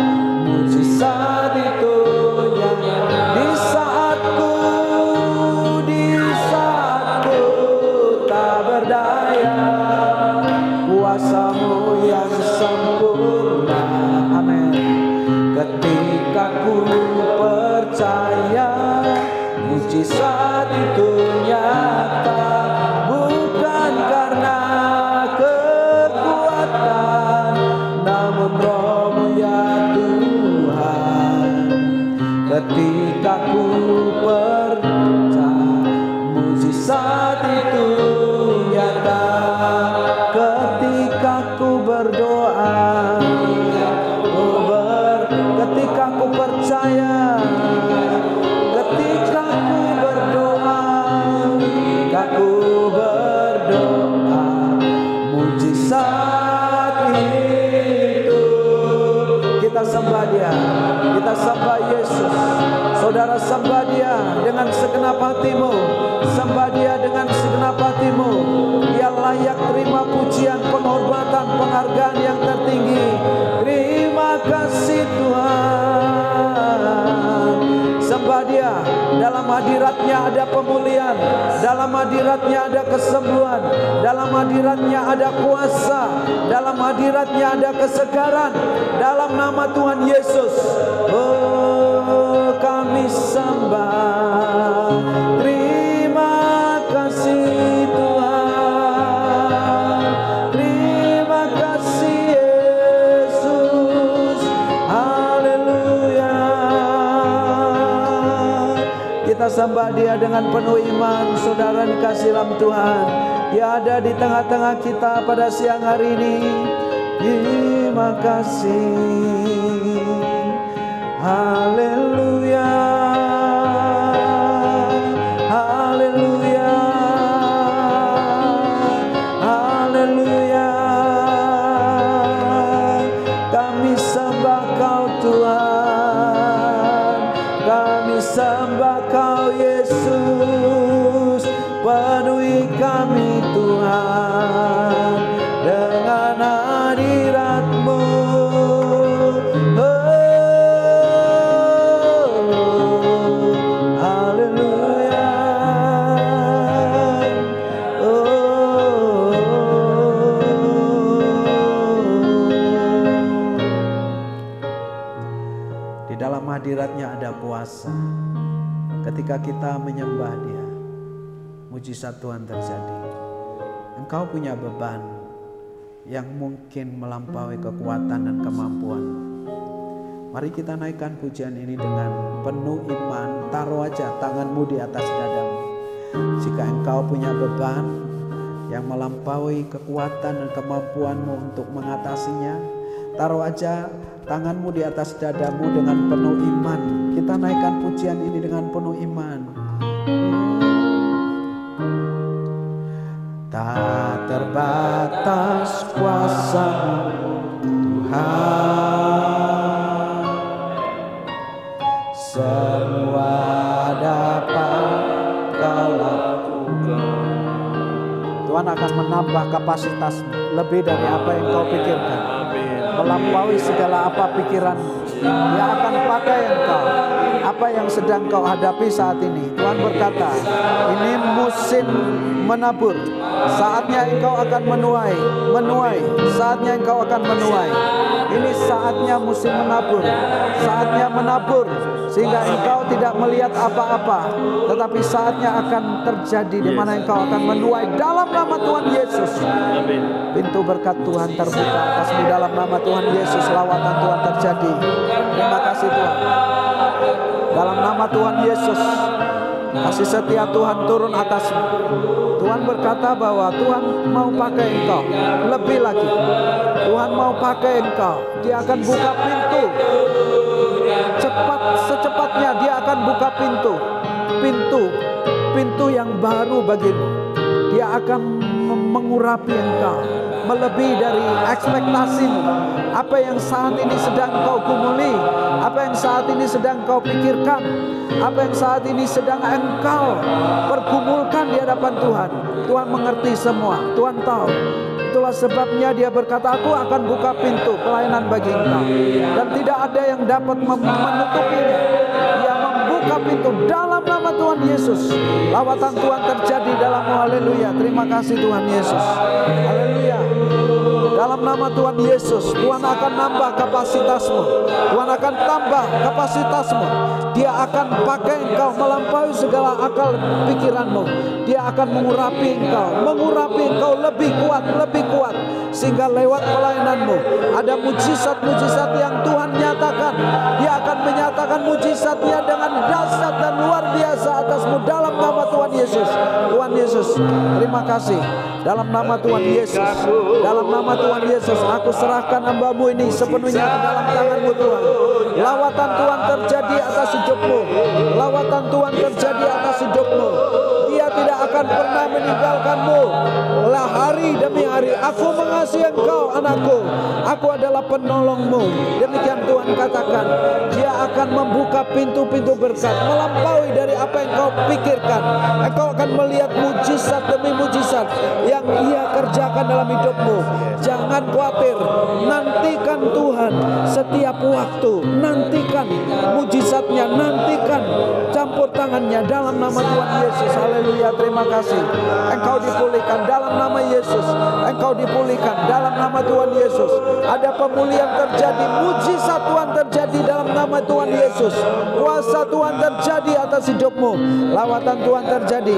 mujizat itu nyata. Di saatku tak berdaya, kuasa-Mu yang sempurna. Amin. Ketika ku percaya mujizat itu nyata, bukan karena kekuatan, namun Roh-Mu ya Tuhan. Ketika ku percaya mujizat itu nyata. Ketika ku berdoa, ketika ku percaya, ketika ku berdoa, mujizat itu. Kita sembah Dia, kita sembah Yesus. Saudara sembah Dia dengan segenap hatimu, sembah Dia dengan segenap hatimu. Dia layak terima pujian, penghormatan, penghargaan yang tertinggi. Terima kasih Tuhan. Sembah Dia. Dalam hadirat-Nya ada pemulihan, dalam hadirat-Nya ada kesembuhan, dalam hadirat-Nya ada kuasa, dalam hadirat-Nya ada kesegaran. Dalam nama Tuhan Yesus, oh kami sembah. Terima kasih Tuhan, terima kasih Yesus. Haleluya. Kita sembah Dia dengan penuh iman. Saudara dikasih dalam Tuhan, Dia ada di tengah-tengah kita pada siang hari ini. Terima kasih. Haleluya. Haleluya. Haleluya. Kami sembah Kau Tuhan, kami sembah Kau Yesus. Penuhi kami Tuhan dengan hadirat-Mu. Haleluya. Di dalam hadirat-Nya ada kuasa. Ketika kita menyembah Dia, mujizat Tuhan terjadi. Engkau punya beban yang mungkin melampaui kekuatan dan kemampuan. Mari kita naikkan pujian ini dengan penuh iman. Taruh aja tanganmu di atas dadamu. Jika engkau punya beban yang melampaui kekuatan dan kemampuanmu untuk mengatasinya, taruh aja tanganmu di atas dadamu dengan penuh iman. Kita naikkan pujian ini dengan penuh iman. Tak terbatas kuasa-Mu Tuhan, semua dapat Kau lakukan. Tuhan akan menambah kapasitasmu lebih dari apa yang kau pikirkan, melampaui segala apa pikiran. Dia akan pakai engkau. Apa yang sedang kau hadapi saat ini, Tuhan berkata, ini musim menabur. Saatnya engkau akan menuai. Saatnya engkau akan menuai. Ini saatnya musim menabur. Saatnya menabur. Sehingga engkau tidak melihat apa-apa, tetapi saatnya akan terjadi di mana engkau akan menuai dalam nama Tuhan Yesus. Pintu berkat Tuhan terbuka atasmu dalam nama Tuhan Yesus. Lawatan Tuhan terjadi. Terima kasih Tuhan. Dalam nama Tuhan Yesus, kasih setia Tuhan turun atasmu. Tuhan berkata bahwa Tuhan mau pakai engkau lebih lagi. Tuhan mau pakai engkau. Dia akan buka pintu. Secepatnya dia akan buka pintu yang baru bagimu. Dia akan mengurapi engkau melebihi dari ekspektasimu. Apa yang saat ini sedang kau gumuli, apa yang saat ini sedang kau pikirkan, apa yang saat ini sedang engkau pergumulkan di hadapan Tuhan, Tuhan mengerti semua. Tuhan tahu. Itulah sebabnya dia berkata, aku akan buka pintu pelayanan bagi engkau, dan tidak ada yang dapat menutupinya. Dia membuka pintu dalam nama Tuhan Yesus. Lawatan Tuhan terjadi dalammu. Haleluya. Terima kasih Tuhan Yesus. Haleluya. Dalam nama Tuhan Yesus, Tuhan akan nambah kapasitasmu. Tuhan akan tambah kapasitasmu. Dia akan pakai engkau melampaui segala akal pikiranmu. Dia akan mengurapi engkau lebih kuat, sehingga lewat pelayananmu ada mujizat-mujizat yang Tuhan nyatakan. Dia akan menyatakan mujizatnya dengan dahsyat dan luar biasa atasmu dalam nama Tuhan Yesus. Tuhan Yesus, terima kasih. Dalam nama Tuhan Yesus, dalam nama Tuhan Yesus, aku serahkan hamba-Mu ini sepenuhnya ke dalam tangan-Mu Tuhan. Lawatan Tuhan terjadi atas hidupmu. Lawatan Tuhan terjadi atas hidupmu. Dia tidak akan pernah meninggalkanmu. Lah hari demi hari, aku mengasihi engkau anakku. Aku adalah penolongmu. Demikian Tuhan katakan. Dia akan membuka pintu-pintu berkat melampaui dari apa yang kau pikirkan. Engkau akan melihat mujizat demi mujizat yang Ia kerjakan dalam hidupmu. Jangan khawatir. Nantikan Tuhan setiap waktu. Nantikan mujizatnya. Nantikan campur tangannya dalam nama Tuhan Yesus. Haleluya. Terima kasih. Engkau dipulihkan dalam nama Yesus. Engkau dipulihkan dalam nama Tuhan Yesus. Ada pemulihan terjadi. Mujizat Tuhan terjadi dalam nama Tuhan Yesus. Kuasa Tuhan terjadi atas hidupmu. Lawatan Tuhan terjadi.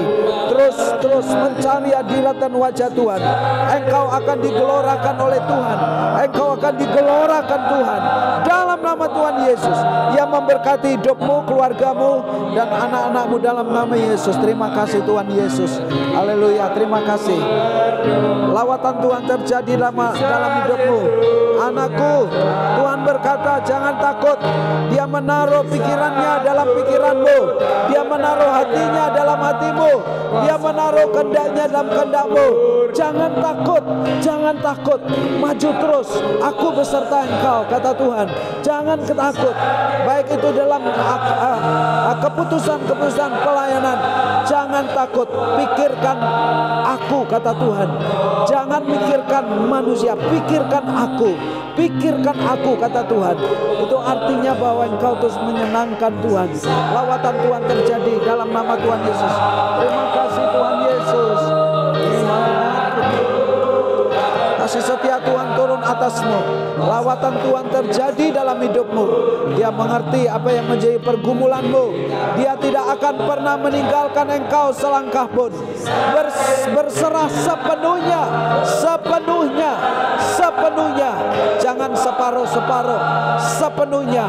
Terus mencari hadirat dan wajah Tuhan. Engkau akan digelorakan oleh Tuhan. Engkau akan digelorakan Tuhan dalam nama Tuhan Yesus. Yang memberkati hidupmu, keluargamu, dan anak-anakmu dalam nama Yesus. Terima kasih Tuhan Yesus. Haleluya. Terima kasih. Lawatan Tuhan terjadi dalam hidupmu. Anakku, Tuhan berkata jangan takut. Dia menaruh pikirannya dalam pikiranmu. Dia menaruh hatinya dalam hatimu. Dia menaruh kehendaknya dalam kehendakmu. Jangan takut, jangan takut. Maju terus. Aku beserta engkau, kata Tuhan. Jangan takut. Baik itu dalam keputusan-keputusan pelayanan. Jangan takut. Pikirkan aku, kata Tuhan. Jangan pikirkan manusia, pikirkan aku. Pikirkan aku, kata Tuhan. Itu artinya bahwa engkau terus menyenangkan Tuhan. Lawatan Tuhan terjadi dalam nama Tuhan Yesus. Terima kasih Tuhan Yesus. Kasih setia Tuhan turun atasmu. Lawatan Tuhan terjadi dalam hidupmu. Dia mengerti apa yang menjadi pergumulanmu. Dia tidak akan pernah meninggalkan engkau selangkah pun. Berserah sepenuhnya, sepenuhnya, sepenuhnya. Jangan separuh-separuh, sepenuhnya.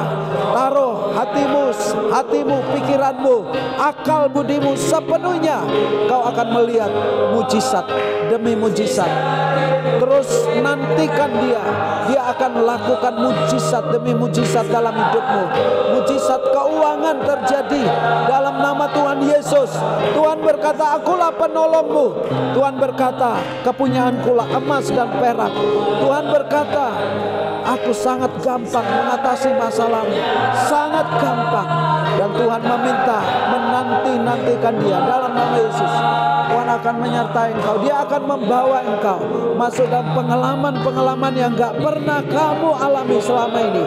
Taruh hatimu, pikiranmu, akal budimu sepenuhnya. Kau akan melihat mujizat demi mujizat. Terus nantikan dia. Dia akan lakukan mujizat demi mujizat dalam hidupmu. Mujizat keuangan terjadi dalam nama Tuhan Yesus. Tuhan berkata, akulah penolongmu. Tuhan berkata, kepunyaankulah emas dan perak. Tuhan berkata, aku sangat gampang mengatasi masalahmu. Sangat gampang. Dan Tuhan meminta menanti-nantikan dia dalam nama Yesus. Tuhan akan menyertai engkau. Dia akan membawa engkau masuk dalam pengalaman-pengalaman yang gak pernah kamu alami selama ini.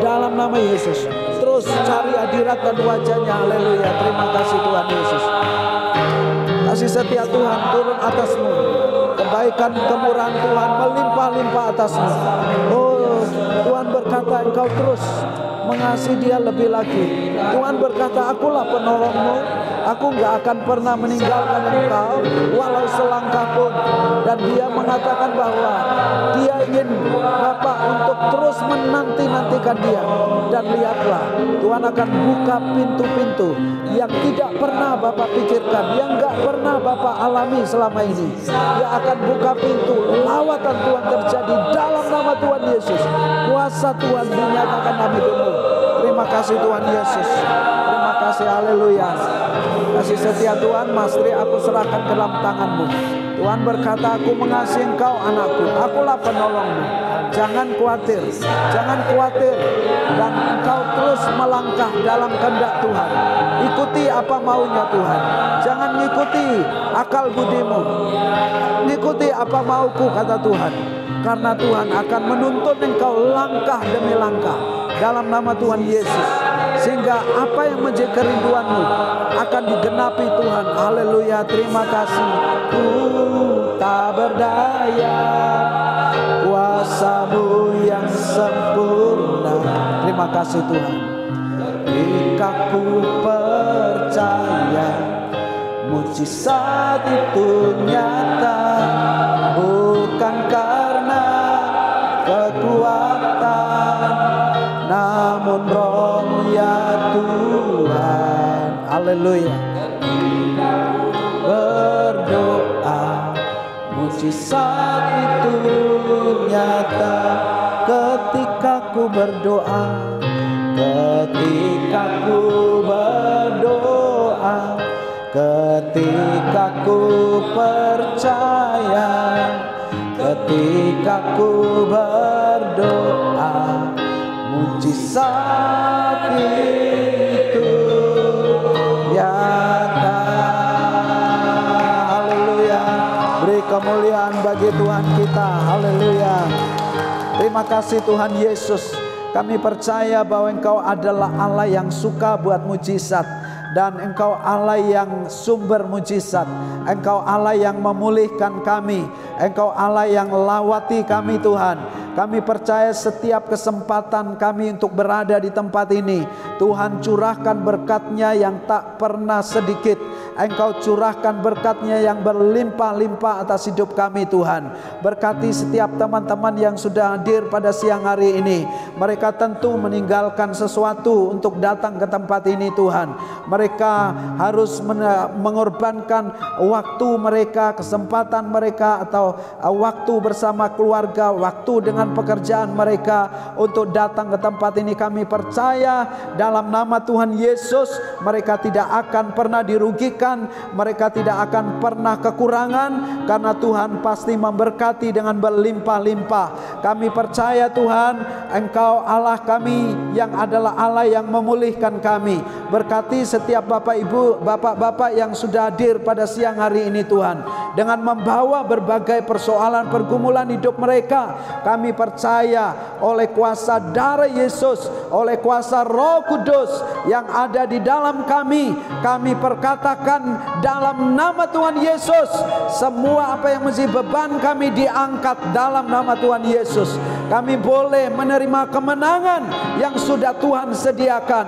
Dalam nama Yesus. Terus cari hadirat dan wajahnya. Haleluya. Terima kasih Tuhan Yesus. Kasih setia Tuhan turun atasmu. Kebaikan kemurahan Tuhan melimpah-limpah atasmu. Oh, Tuhan berkata engkau terus mengasihi dia lebih lagi. Tuhan berkata, akulah penolongmu. Aku gak akan pernah meninggalkan engkau walau selangkah pun. Dan dia mengatakan bahwa dia ingin Bapak untuk terus menanti-nantikan dia. Dan lihatlah, Tuhan akan buka pintu-pintu yang tidak pernah Bapak pikirkan, yang gak pernah Bapak alami selama ini. Dia akan buka pintu. Lawatan Tuhan terjadi dalam nama Tuhan Yesus. Kuasa Tuhan dinyatakan dalam hidupmu. Terima kasih Tuhan Yesus. Terima kasih, haleluya. Kasih setia Tuhan, Mas Tri, aku serahkan ke dalam tanganmu. Tuhan berkata, aku mengasihi engkau anakku. Akulah penolongmu. Jangan khawatir, jangan khawatir. Dan engkau terus melangkah dalam kehendak Tuhan. Ikuti apa maunya Tuhan. Jangan ngikuti akal budimu. Ngikuti apa mauku, kata Tuhan. Karena Tuhan akan menuntun engkau langkah demi langkah dalam nama Tuhan Yesus. Sehingga apa yang menjadi kerinduanmu akan digenapi Tuhan. Haleluya, terima kasih. Tak berdaya kuasa-Mu yang sempurna. Terima kasih Tuhan. Jika ku percaya mujizat itu nyata, bukan karena kekuatan, namun Roh-Mu ya Tuhan. Haleluya. Berdoa, mujizat itu nyata ketika ku berdoa. Ketika ku berdoa, ketika ku percaya, ketika ku berdoa, mujizat itu nyata. Haleluya. Beri kemuliaan bagi Tuhan kita. Haleluya. Terima kasih Tuhan Yesus. Kami percaya bahwa Engkau adalah Allah yang suka buat mujizat. Dan Engkau Allah yang sumber mujizat. Engkau Allah yang memulihkan kami. Engkau Allah yang lawati kami Tuhan. Kami percaya setiap kesempatan kami untuk berada di tempat ini, Tuhan curahkan berkat-Nya yang tak pernah sedikit. Engkau curahkan berkat-Nya yang berlimpah-limpah atas hidup kami Tuhan. Berkati setiap teman-teman yang sudah hadir pada siang hari ini. Mereka tentu meninggalkan sesuatu untuk datang ke tempat ini Tuhan. Mereka harus mengorbankan waktu mereka, kesempatan mereka, atau waktu bersama keluarga, waktu dengan pekerjaan mereka untuk datang ke tempat ini. Kami percaya dalam nama Tuhan Yesus mereka tidak akan pernah dirugikan, mereka tidak akan pernah kekurangan, karena Tuhan pasti memberkati dengan berlimpah-limpah. Kami percaya Tuhan, Engkau Allah kami yang adalah Allah yang memulihkan kami. Berkati setiap Bapak Ibu, Bapak-bapak yang sudah hadir pada siang hari ini Tuhan, dengan membawa berbagai persoalan pergumulan hidup mereka. Kami percaya oleh kuasa darah Yesus, oleh kuasa Roh Kudus yang ada di dalam kami, kami perkatakan dalam nama Tuhan Yesus, semua apa yang mesti beban kami diangkat dalam nama Tuhan Yesus. kami boleh menerima kemenangan yang sudah Tuhan sediakan.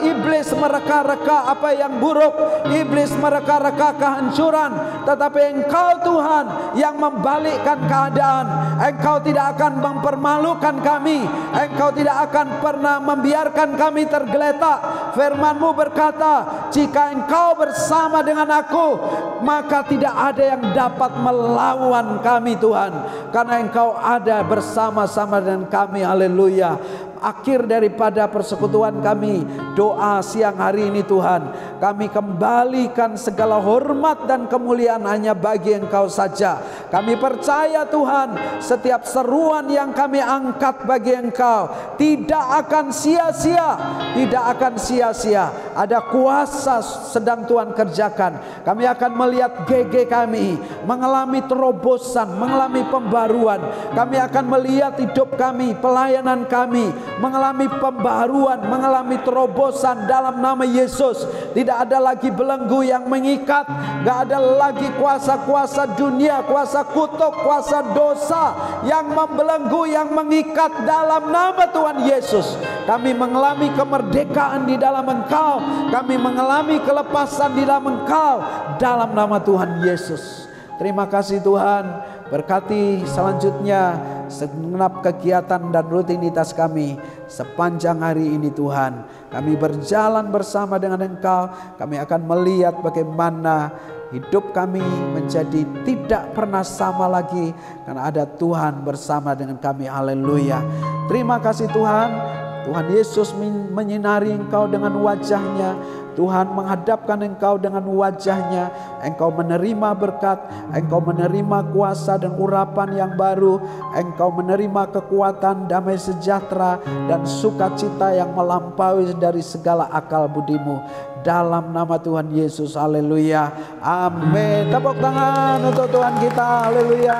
Iblis mereka-reka apa yang buruk, iblis mereka-reka kehancuran, tetapi Engkau Tuhan yang membalikkan keadaan. Engkau tidak akan mempermalukan kami, Engkau tidak akan pernah membiarkan kami tergeletak. Firman-Mu berkata, jika Engkau bersama dengan aku, maka tidak ada yang dapat melawan kami Tuhan, karena Engkau ada bersama-sama dengan kami. Haleluya. Akhir daripada persekutuan kami, doa siang hari ini Tuhan, kami kembalikan segala hormat dan kemuliaan hanya bagi Engkau saja. Kami percaya Tuhan, setiap seruan yang kami angkat bagi Engkau tidak akan sia-sia, tidak akan sia-sia. Ada kuasa sedang Tuhan kerjakan. Kami akan melihat GG kami mengalami terobosan, mengalami pembaruan. Kami akan melihat hidup kami, pelayanan kami mengalami pembaruan, mengalami terobosan dalam nama Yesus. Tidak ada lagi belenggu yang mengikat, gak ada lagi kuasa-kuasa dunia, kuasa kutuk, kuasa dosa yang membelenggu, yang mengikat dalam nama Tuhan Yesus. Kami mengalami kemerdekaan di dalam Engkau, kami mengalami kelepasan di dalam Engkau, dalam nama Tuhan Yesus. Terima kasih Tuhan, berkati selanjutnya segenap kegiatan dan rutinitas kami sepanjang hari ini Tuhan. Kami berjalan bersama dengan Engkau, kami akan melihat bagaimana hidup kami menjadi tidak pernah sama lagi, karena ada Tuhan bersama dengan kami. Haleluya. Terima kasih Tuhan. Tuhan Yesus menyinari Engkau dengan wajahnya. Tuhan menghadapkan Engkau dengan wajahnya. Engkau menerima berkat, Engkau menerima kuasa dan urapan yang baru. Engkau menerima kekuatan, damai sejahtera dan sukacita yang melampaui dari segala akal budimu. Dalam nama Tuhan Yesus, haleluya, amin. Tepuk tangan untuk Tuhan kita, haleluya.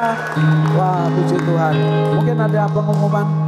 Wah, puji Tuhan. Mungkin ada pengumuman.